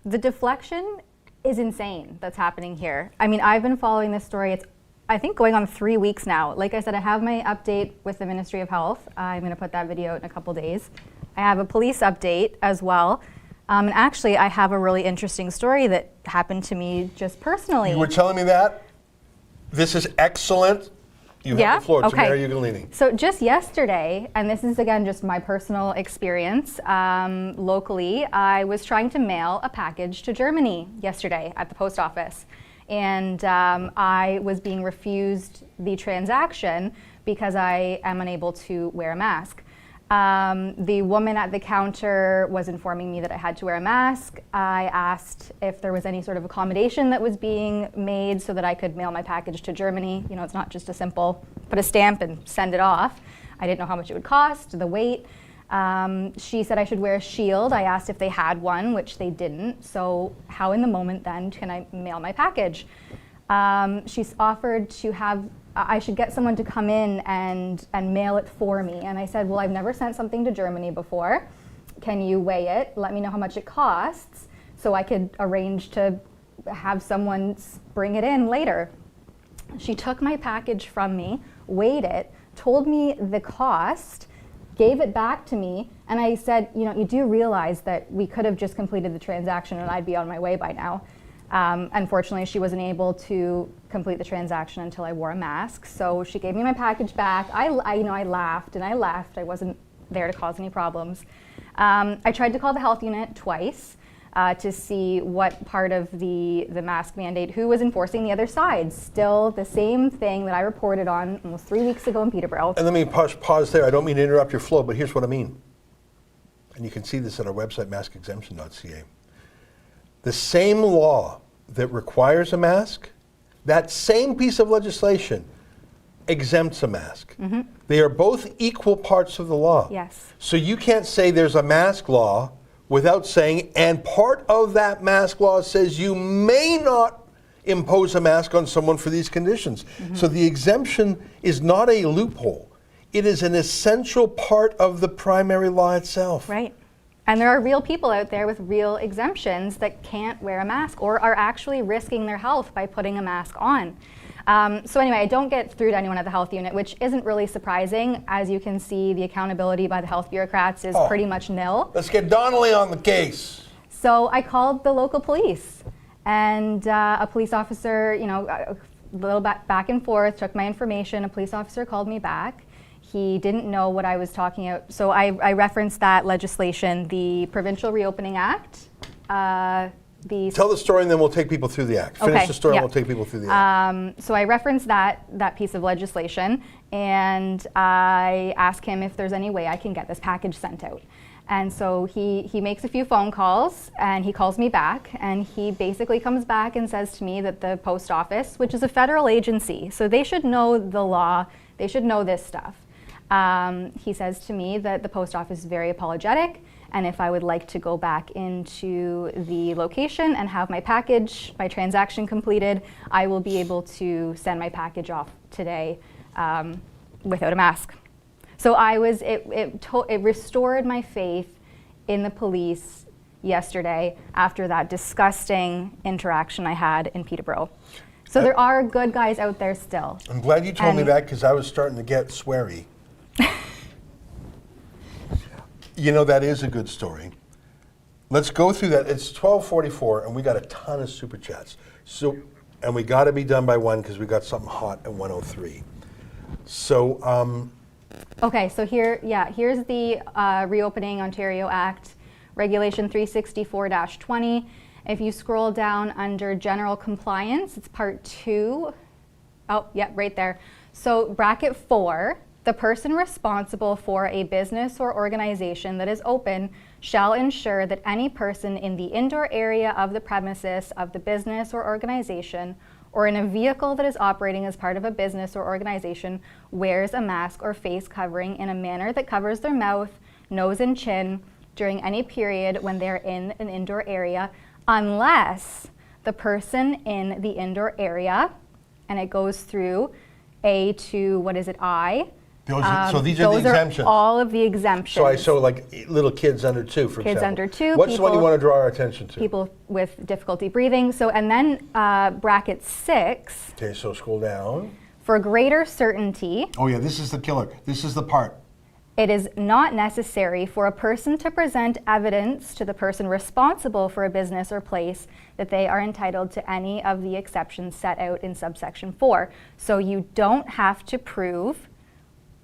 The deflection is insane that's happening here. I mean, I've been following this story. It's, I think, going on 3 weeks now. Like I said, I have my update with the Ministry of Health. I'm going to put that video out in a couple days. I have a police update as well. And actually, I have a really interesting story that happened to me just personally. You were telling me that? This is excellent. You have the floor. Okay. Tamara Ugolini. So just yesterday, and this is again just my personal experience, locally, I was trying to mail a package to Germany yesterday at the post office. And I was being refused the transaction because I am unable to wear a mask. The woman at the counter was informing me that I had to wear a mask. I asked if there was any sort of accommodation that was being made so that I could mail my package to Germany. You know, it's not just a simple put a stamp and send it off. I didn't know how much it would cost, the weight. She said I should wear a shield. I asked if they had one, which they didn't. So how in the moment then can I mail my package? She's offered to have I should get someone to come in and mail it for me. And I said, well, I've never sent something to Germany before. Can you weigh it? Let me know how much it costs so I could arrange to have someone bring it in later. She took my package from me, weighed it, told me the cost, gave it back to me, and I said, you know, you do realize that we could have just completed the transaction and I'd be on my way by now. Unfortunately, she wasn't able to complete the transaction until I wore a mask. So she gave me my package back. I laughed and I left. I wasn't there to cause any problems. I tried to call the health unit twice to see what part of the mask mandate, who was enforcing the other side. Still the same thing that I reported on almost 3 weeks ago in Peterborough. And let me pause there. I don't mean to interrupt your flow, but here's what I mean. And you can see this at our website, maskexemption.ca. The same law that requires a mask, that same piece of legislation exempts a mask. Mm-hmm. They are both equal parts of the law. Yes. So you can't say there's a mask law without saying, and part of that mask law says you may not impose a mask on someone for these conditions. Mm-hmm. So the exemption is not a loophole. It is an essential part of the primary law itself. Right. And there are real people out there with real exemptions that can't wear a mask or are actually risking their health by putting a mask on. So anyway, I don't get through to anyone at the health unit, which isn't really surprising. As you can see, the accountability by the health bureaucrats is pretty much nil. Let's get Donnelly on the case. So I called the local police, and a police officer, you know, a little back and forth, took my information. A police officer called me back. He didn't know what I was talking about. So I referenced that legislation, the Provincial Reopening Act. Tell the story and then we'll take people through the act. Finish the story and we'll take people through the act. So I referenced that piece of legislation, and I asked him if there's any way I can get this package sent out. And so he makes a few phone calls and he calls me back, and he basically comes back and says to me that the post office, which is a federal agency, so they should know the law, they should know this stuff. He says to me that the post office is very apologetic, and if I would like to go back into the location and have my package, my transaction completed, I will be able to send my package off today without a mask. So it restored my faith in the police yesterday after that disgusting interaction I had in Peterborough. So there are good guys out there still. I'm glad you told me that, because I was starting to get sweary. You know, that is a good story. Let's go through that. It's 12:44, and we got a ton of super chats. So, and we got to be done by 1 because we got something hot at 1:03. So, Okay, so here's the Reopening Ontario Act, Regulation 364-20. If you scroll down under General Compliance, it's Part 2. Oh, yeah, right there. So bracket 4, the person responsible for a business or organization that is open shall ensure that any person in the indoor area of the premises of the business or organization or in a vehicle that is operating as part of a business or organization wears a mask or face covering in a manner that covers their mouth, nose, and chin during any period when they're in an indoor area, unless the person in the indoor area, and it goes through A to, what is it, I? so these are the exemptions. Are all of the exemptions. So like little kids under 2, for example. Kids under 2. What's the one you want to draw our attention to? People with difficulty breathing. So, and then bracket 6. Okay, so scroll down. For greater certainty. Oh yeah, this is the killer. This is the part. It is not necessary for a person to present evidence to the person responsible for a business or place that they are entitled to any of the exceptions set out in subsection 4. So you don't have to prove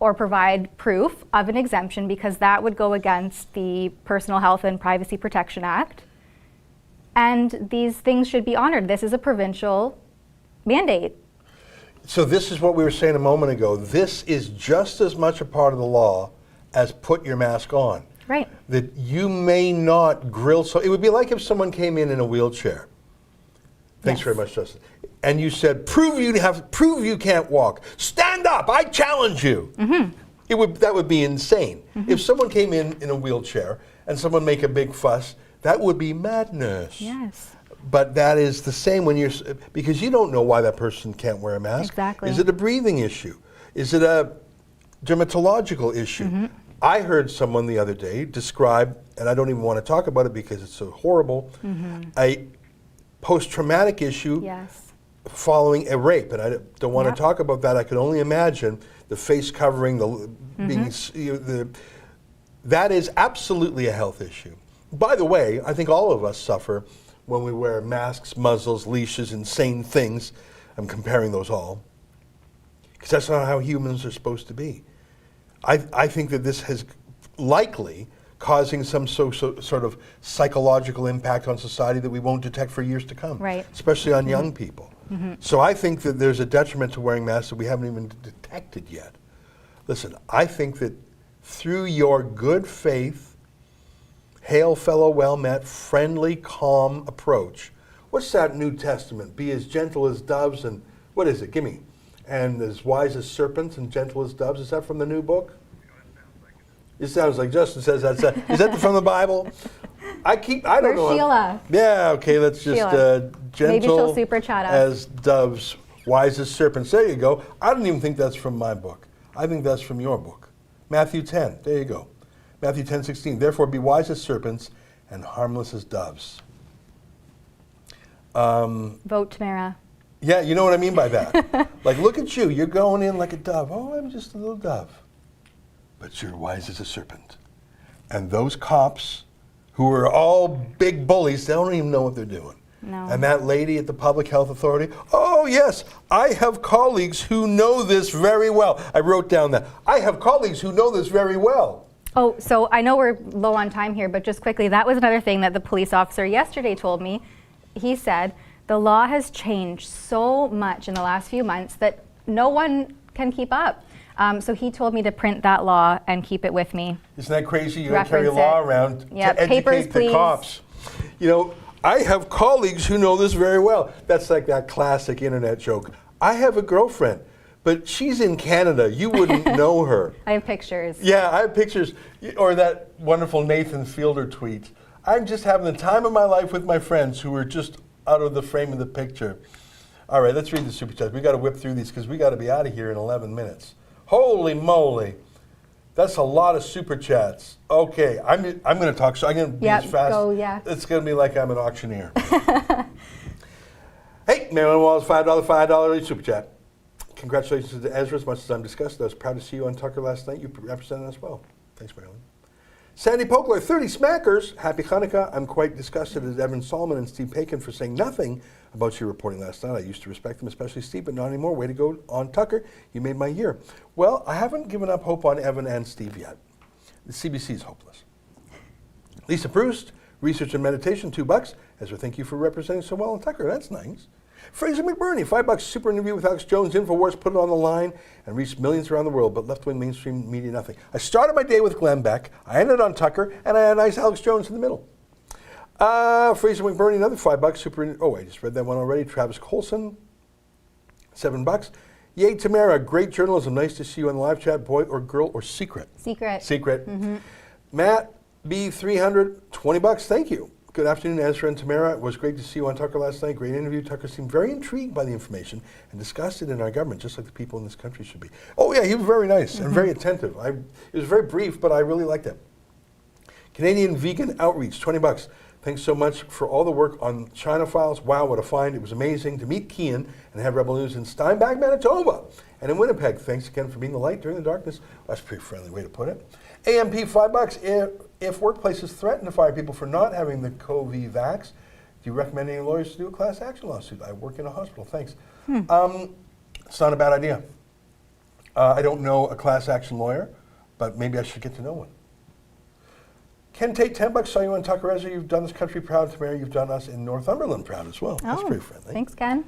or provide proof of an exemption, because that would go against the Personal Health and Privacy Protection Act. And these things should be honored. This is a provincial mandate. So this is what we were saying a moment ago. This is just as much a part of the law as put your mask on. Right. That you may not grill. So it would be like if someone came in a wheelchair. Thanks very much, Justin. And you said, prove you can't walk. Stand up, I challenge you. Mm-hmm. That would be insane. Mm-hmm. If someone came in a wheelchair and someone make a big fuss, that would be madness. Yes. But that is the same because you don't know why that person can't wear a mask. Exactly. Is it a breathing issue? Is it a dermatological issue? Mm-hmm. I heard someone the other day describe, and I don't even want to talk about it because it's so horrible, a post-traumatic issue following a rape. And I don't want to talk about that. I can only imagine the face covering, that is absolutely a health issue. By the way, I think all of us suffer when we wear masks, muzzles, leashes, insane things. I'm comparing those all, because that's not how humans are supposed to be. I think that this has likely causing some sort of psychological impact on society that we won't detect for years to come, right. Especially on young people. Mm-hmm. So I think that there's a detriment to wearing masks that we haven't even detected yet. Listen, I think that through your good faith, hail fellow well-met, friendly, calm approach, what's that New Testament? Be as gentle as doves and, what is it? Gimme. And as wise as serpents and gentle as doves. Is that from the new book? It sounds like Justin says that. Is that from the Bible? I don't know. Where's Sheila? Yeah, okay, let's just gentle Maybe she'll super chat us. as doves, wise as serpents. There you go. I don't even think that's from my book. I think that's from your book. Matthew 10, there you go. Matthew 10:16. Therefore be wise as serpents and harmless as doves. Vote Tamara. Yeah, you know what I mean by that. Like, look at you. You're going in like a dove. Oh, I'm just a little dove. But you're wise as a serpent. And those cops who are all big bullies, they don't even know what they're doing. No. And that lady at the Public Health Authority, oh yes, I have colleagues who know this very well. I wrote down that. I have colleagues who know this very well. Oh, so I know we're low on time here, but just quickly, that was another thing that the police officer yesterday told me. He said, the law has changed so much in the last few months that no one can keep up. So he told me to print that law and keep it with me. Isn't that crazy? You're going to carry a law around to educate the cops. You know, I have colleagues who know this very well. That's like that classic internet joke. I have a girlfriend, but she's in Canada. You wouldn't know her. I have pictures. Yeah, I have pictures. Or that wonderful Nathan Fielder tweet. I'm just having the time of my life with my friends who are just out of the frame of the picture. All right, let's read the super chats. We got to whip through these because we got to be out of here in 11 minutes. Holy moly. That's a lot of super chats. Okay, I'm going to talk, so I'm going to be as fast. It's going to be like I'm an auctioneer. Hey, Marilyn Wallace, $5 super chat. Congratulations to Ezra. As much as I'm disgusted, I was proud to see you on Tucker last night. You represented us well. Thanks, Marilyn. Sandy Pokler, 30 smackers. Happy Hanukkah. I'm quite disgusted at Evan Solomon and Steve Paikin for saying nothing about your reporting last night. I used to respect them, especially Steve, but not anymore. Way to go on Tucker. You made my year. Well, I haven't given up hope on Evan and Steve yet. The CBC is hopeless. Lisa Proust, research and meditation, $2. Ezra, thank you for representing so well on Tucker. That's nice. Fraser McBurney, $5. Super interview with Alex Jones. InfoWars put it on the line and reached millions around the world, but left-wing mainstream media nothing. I started my day with Glenn Beck. I ended on Tucker, and I had a nice Alex Jones in the middle. Fraser McBurney, another $5. Super. Oh, I just read that one already. Travis Colson, $7. Yay, Tamara, great journalism. Nice to see you on the live chat. Boy or girl or secret? Secret. Secret. Matt B. 300, $20. Thank you. Good afternoon, Ezra and Tamara. It was great to see you on Tucker last night. Great interview. Tucker seemed very intrigued by the information and discussed it in our government, just like the people in this country should be. Oh, yeah, he was very nice and very attentive. It was very brief, but I really liked it. Canadian Vegan Outreach, $20. Thanks so much for all the work on China Files. Wow, what a find. It was amazing to meet Kian and have Rebel News in Steinbach, Manitoba, and in Winnipeg. Thanks again for being the light during the darkness. Well, that's a pretty friendly way to put it. AMP, $5. If workplaces threaten to fire people for not having the COVID vax, do you recommend any lawyers to do a class action lawsuit? I work in a hospital, thanks. It's not a bad idea. I don't know a class action lawyer, but maybe I should get to know one. Ken Tate, $10. Saw you on Tucker. Ezra, you've done this country proud. Tamara, you've done us in Northumberland proud as well. That's pretty friendly. Thanks, Ken.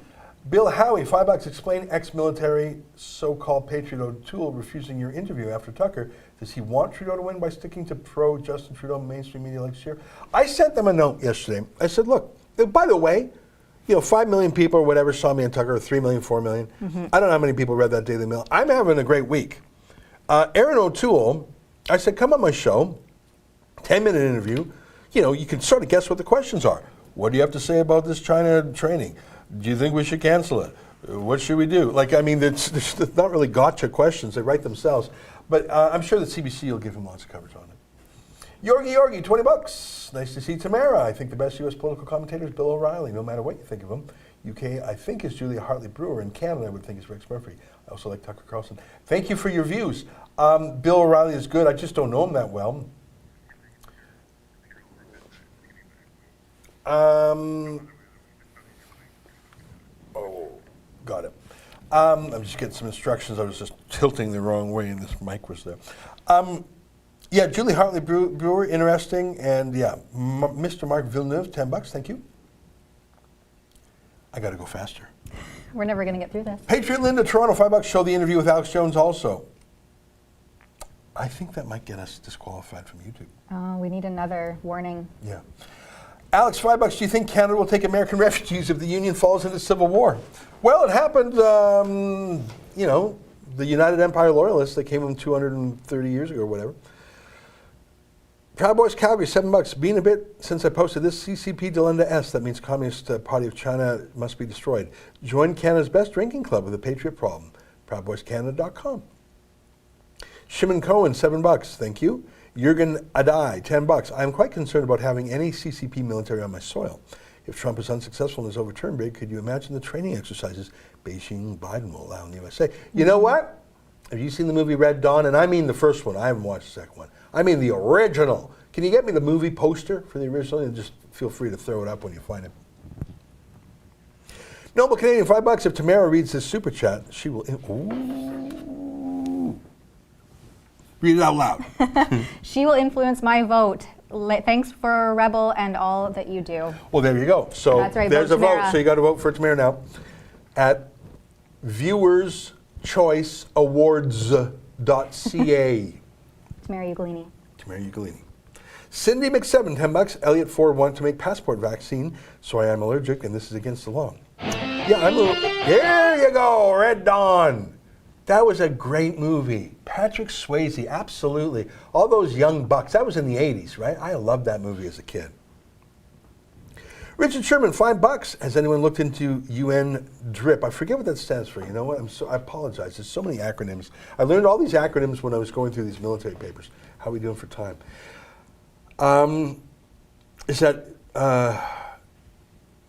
Bill Howie, $5. Explain ex-military so-called Patriot O'Toole refusing your interview after Tucker. Does he want Trudeau to win by sticking to pro-Justin Trudeau mainstream media like this year? I sent them a note yesterday. I said, look, by the way, 5 million people or whatever saw me on Tucker, or 3 million, 4 million. I don't know how many people read that Daily Mail. I'm having a great week. Aaron O'Toole, I said, come on my show, 10-minute interview. You can sort of guess what the questions are. What do you have to say about this China training? Do you think we should cancel it? What should we do? It's not really gotcha questions. They write themselves. But I'm sure the CBC will give him lots of coverage on it. Yorgi, $20. Nice to see Tamara. I think the best U.S. political commentator is Bill O'Reilly, no matter what you think of him. UK, I think, is Julia Hartley-Brewer. In Canada, I would think is Rex Murphy. I also like Tucker Carlson. Thank you for your views. Bill O'Reilly is good. I just don't know him that well. Got it. I'm just getting some instructions. I was just tilting the wrong way and this mic was there. Yeah, Julie Hartley Brewer, interesting. And yeah, Mr. Mark Villeneuve, $10. Thank you. I got to go faster. We're never going to get through this. Patriot Linda, Toronto, $5. Show the interview with Alex Jones also. I think that might get us disqualified from YouTube. Oh, we need another warning. Yeah. Alex, $5. Do you think Canada will take American refugees if the Union falls into civil war? Well, it happened, the United Empire Loyalists that came in 230 years ago or whatever. Proud Boys Calgary, $7. Been a bit since I posted this. CCP Delenda S. That means Communist Party of China must be destroyed. Join Canada's best drinking club with a Patriot problem. ProudBoysCanada.com. Shimon Cohen, $7. Thank you. Jürgen Adai, $10. I am quite concerned about having any CCP military on my soil. If Trump is unsuccessful in his overturn bid, could you imagine the training exercises Beijing Biden will allow in the USA? You know what? Have you seen the movie Red Dawn? And I mean the first one. I haven't watched the second one. I mean the original. Can you get me the movie poster for the original? And just feel free to throw it up when you find it. Noble Canadian, $5. If Tamara reads this super chat, she will. Ooh. Read it out loud. She will influence my vote. Thanks for Rebel and all that you do. Well, there you go. So that's right, there's vote a vote. Tamara. So you got to vote for Tamara now at viewerschoiceawards.ca. Tamara Ugolini. Tamara Ugolini. Cindy McSeven, $10. Elliot Ford wanted to make passport vaccine, so I am allergic, and this is against the law. Yeah, there you go, Red Dawn. That was a great movie. Patrick Swayze, absolutely. All those young bucks. That was in the 80s, right? I loved that movie as a kid. Richard Sherman, $5. Has anyone looked into UN DRIP? I forget what that stands for. You know what? I apologize. There's so many acronyms. I learned all these acronyms when I was going through these military papers. How are we doing for time? Is that...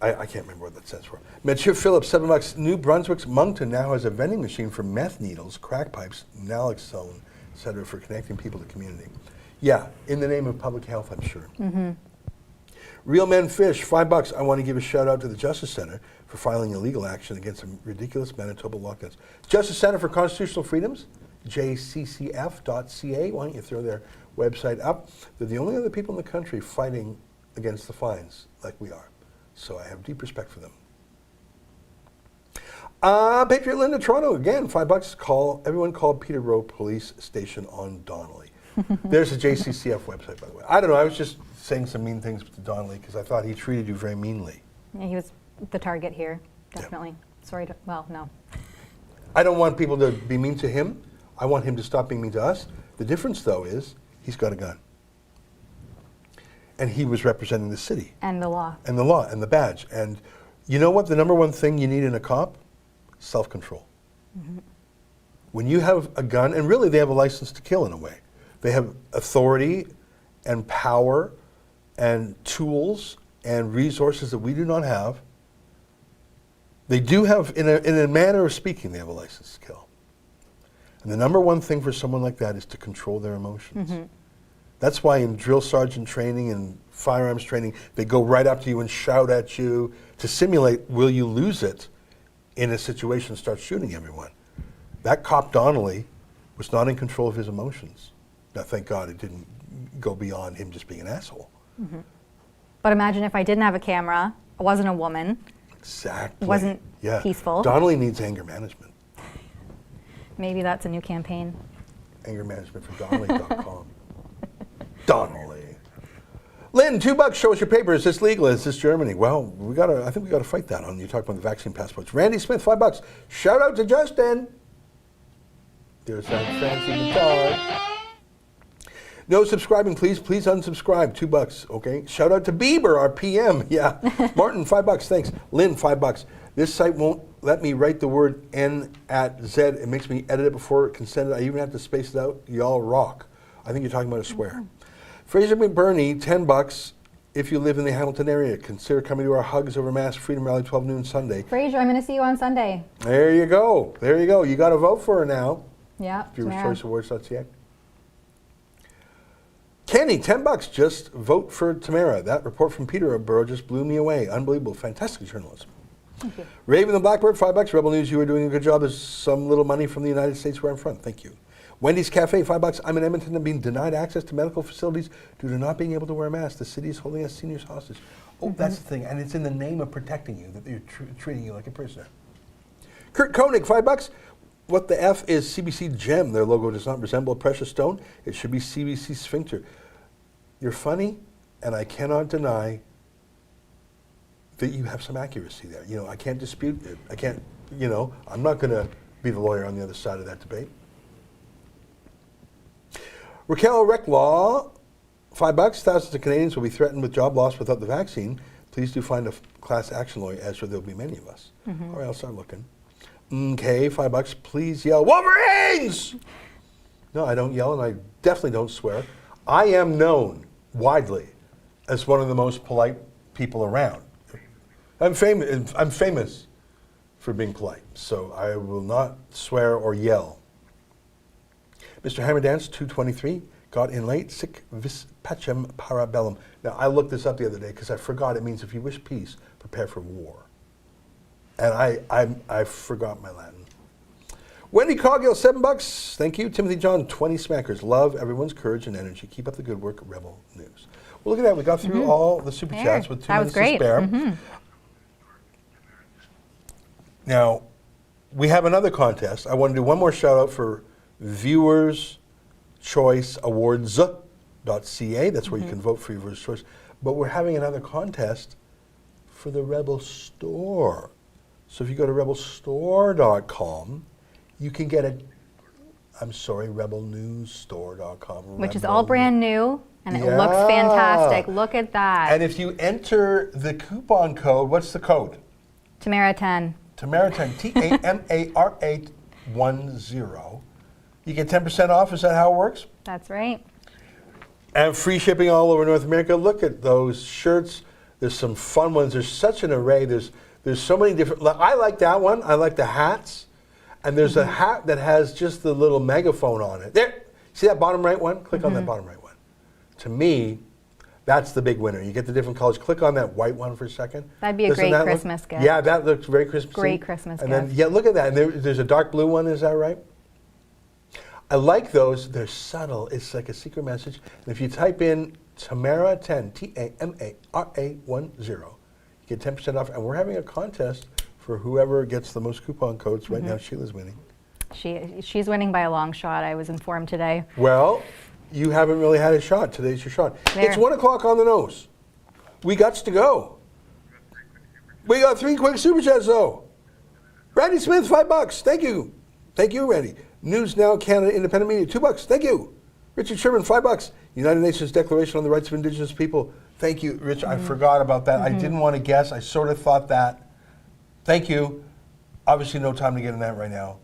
I can't remember what that stands for. Mathieu Phillips, $7. New Brunswick's Moncton now has a vending machine for meth needles, crack pipes, naloxone, etc. for connecting people to community. Yeah, in the name of public health, I'm sure. Real Men Fish, $5. I want to give a shout out to the Justice Center for filing illegal action against some ridiculous Manitoba lockdowns. Justice Center for Constitutional Freedoms, jccf.ca. Why don't you throw their website up? They're the only other people in the country fighting against the fines like we are. So I have deep respect for them. Patriot Linda, Toronto, again, $5. Everyone call Peterborough Police Station on Donnelly. There's a JCCF website, by the way. I don't know, I was just saying some mean things to Donnelly because I thought he treated you very meanly. Yeah, he was the target here, definitely. Yeah. Sorry to, well, no. I don't want people to be mean to him. I want him to stop being mean to us. The difference, though, is he's got a gun. And he was representing the city. And the law. And the law, and the badge. And you know what the number one thing you need in a cop? Self-control. When you have a gun, and really they have a license to kill in a way. They have authority and power and tools and resources that we do not have. They do have, in a manner of speaking, they have a license to kill. And the number one thing for someone like that is to control their emotions. That's why in drill sergeant training and firearms training, they go right up to you and shout at you to simulate, will you lose it in a situation, start shooting everyone. That cop Donnelly was not in control of his emotions. Now, thank God it didn't go beyond him just being an asshole. But imagine if I didn't have a camera, I wasn't a woman. Exactly. Wasn't peaceful. Donnelly needs anger management. Maybe that's a new campaign. Anger management for Donnelly.com. Donnelly. Lynn, $2. Show us your paper. Is this legal? Is this Germany? Well, I think we got to fight that on. You talked about the vaccine passports. Randy Smith, $5. Shout out to Justin. There's that fancy guitar. No subscribing, please. Please unsubscribe. $2. Okay. Shout out to Bieber, our PM. Yeah. Martin, $5. Thanks. Lynn, $5. This site won't let me write the word N at Z. It makes me edit it before it can send it. I even have to space it out. Y'all rock. I think you're talking about a swear. Fraser McBurney, $10. If you live in the Hamilton area, consider coming to our Hugs Over Mass Freedom Rally 12 noon Sunday. Fraser, I'm going to see you on Sunday. There you go. There you go. You got to vote for her now. Yeah. ViewersChoiceAwards.ca. Kenny, $10. Just vote for Tamara. That report from Peterborough just blew me away. Unbelievable. Fantastic journalism. Thank you. Raven the Blackbird, $5. Rebel News, you are doing a good job. There's some little money from the United States where I'm from. Thank you. Wendy's Cafe, $5. I'm in Edmonton and being denied access to medical facilities due to not being able to wear a mask. The city is holding us seniors hostage. Oh, that's the thing. And it's in the name of protecting you that they're treating you like a prisoner. Kurt Koenig, $5. What the F is CBC Gem? Their logo does not resemble a precious stone. It should be CBC Sphincter. You're funny, and I cannot deny that you have some accuracy there. You know, I can't dispute it. I can't, you know, I'm not going to be the lawyer on the other side of that debate. Raquel Recklaw, $5. Thousands of Canadians will be threatened with job loss without the vaccine. Please do find a class action lawyer, Ezra. There'll be many of us. All right, I'll start looking. Okay, $5. Please yell, Wolverines! No, I don't yell, and I definitely don't swear. I am known widely as one of the most polite people around. I'm famous for being polite, so I will not swear or yell. Mr. Hammerdance, 223, got in late, sic vis pacem para bellum. Now, I looked this up the other day because I forgot it means if you wish peace, prepare for war. And I forgot my Latin. Wendy Coggill, $7. Thank you. Timothy John, 20 smackers. Love everyone's courage and energy. Keep up the good work, Rebel News. Well, look at that. We got through all the super chats with 2 minutes to spare. Now, we have another contest. I want to do one more shout out for ViewersChoiceAwards.ca. That's where you can vote for your Viewers' Choice. But we're having another contest for the Rebel Store. So if you go to rebelstore.com, you can get rebelnewsstore.com. Which is all brand new, and it looks fantastic. Look at that. And if you enter the coupon code, what's the code? Tamara10. Tamara10, Tamara10. You get 10% off. Is that how it works? That's right. And free shipping all over North America. Look at those shirts. There's some fun ones. There's such an array. There's so many different. I like that one. I like the hats. And there's a hat that has just the little megaphone on it. There. See that bottom right one? Click on that bottom right one. To me, that's the big winner. You get the different colors. Click on that white one for a second. That'd be a great Christmas gift. Yeah, that looks very Christmassy. Great Christmas and gift. Then, yeah, look at that. And there's a dark blue one, is that right? I like those. They're subtle. It's like a secret message. And if you type in Tamara10, Tamara10, you get 10% off. And we're having a contest for whoever gets the most coupon codes. Right now, Sheila's winning. She's winning by a long shot, I was informed today. Well, you haven't really had a shot. Today's your shot. There. It's 1 o'clock on the nose. We got to go. We got 3 quick super chats though. Randy Smith, $5. Thank you. Thank you, Randy. News Now Canada Independent Media, $2. Thank you. Richard Sherman, $5. United Nations Declaration on the Rights of Indigenous People. Thank you, Rich. I forgot about that. I didn't want to guess. I sort of thought that. Thank you. Obviously, no time to get in that right now.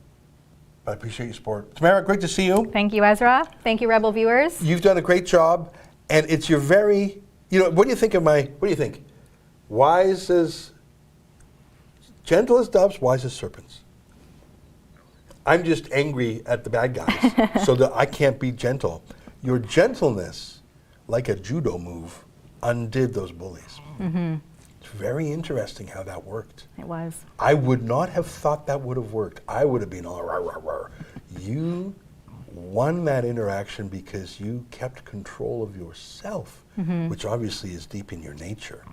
But I appreciate your support. Tamara, great to see you. Thank you, Ezra. Thank you, Rebel viewers. You've done a great job, and it's your very, what do you think of what do you think? Wise as, gentle as doves, wise as serpents. I'm just angry at the bad guys, so that I can't be gentle. Your gentleness, like a judo move, undid those bullies. It's very interesting how that worked. It was. I would not have thought that would have worked. I would have been all rah, rah, rah. You won that interaction because you kept control of yourself, which obviously is deep in your nature.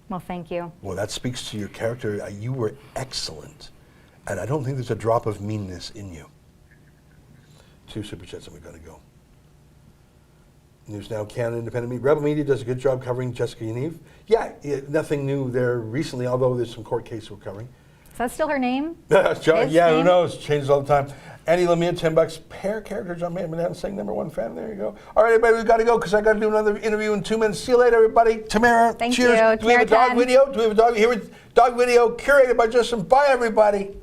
Well, thank you. Well, that speaks to your character. You were excellent. And I don't think there's a drop of meanness in you. 2 super chats and we're going to go. News Now Canada Independent Media. Rebel Media does a good job covering Jessica Yaniv. Yeah, nothing new there recently, although there's some court case we're covering. Is that still her name? John, His yeah, name? who knows? Changes all the time. Annie Lemire, $10. Pair character, John Manhattan saying #1 fan. There you go. All right, everybody, we've got to go because I got to do another interview in 2 minutes. See you later, everybody. Tamara, Thank cheers. you. Do we have a dog 10. video? Do we have a dog? Here, dog video curated by Justin. Bye, everybody.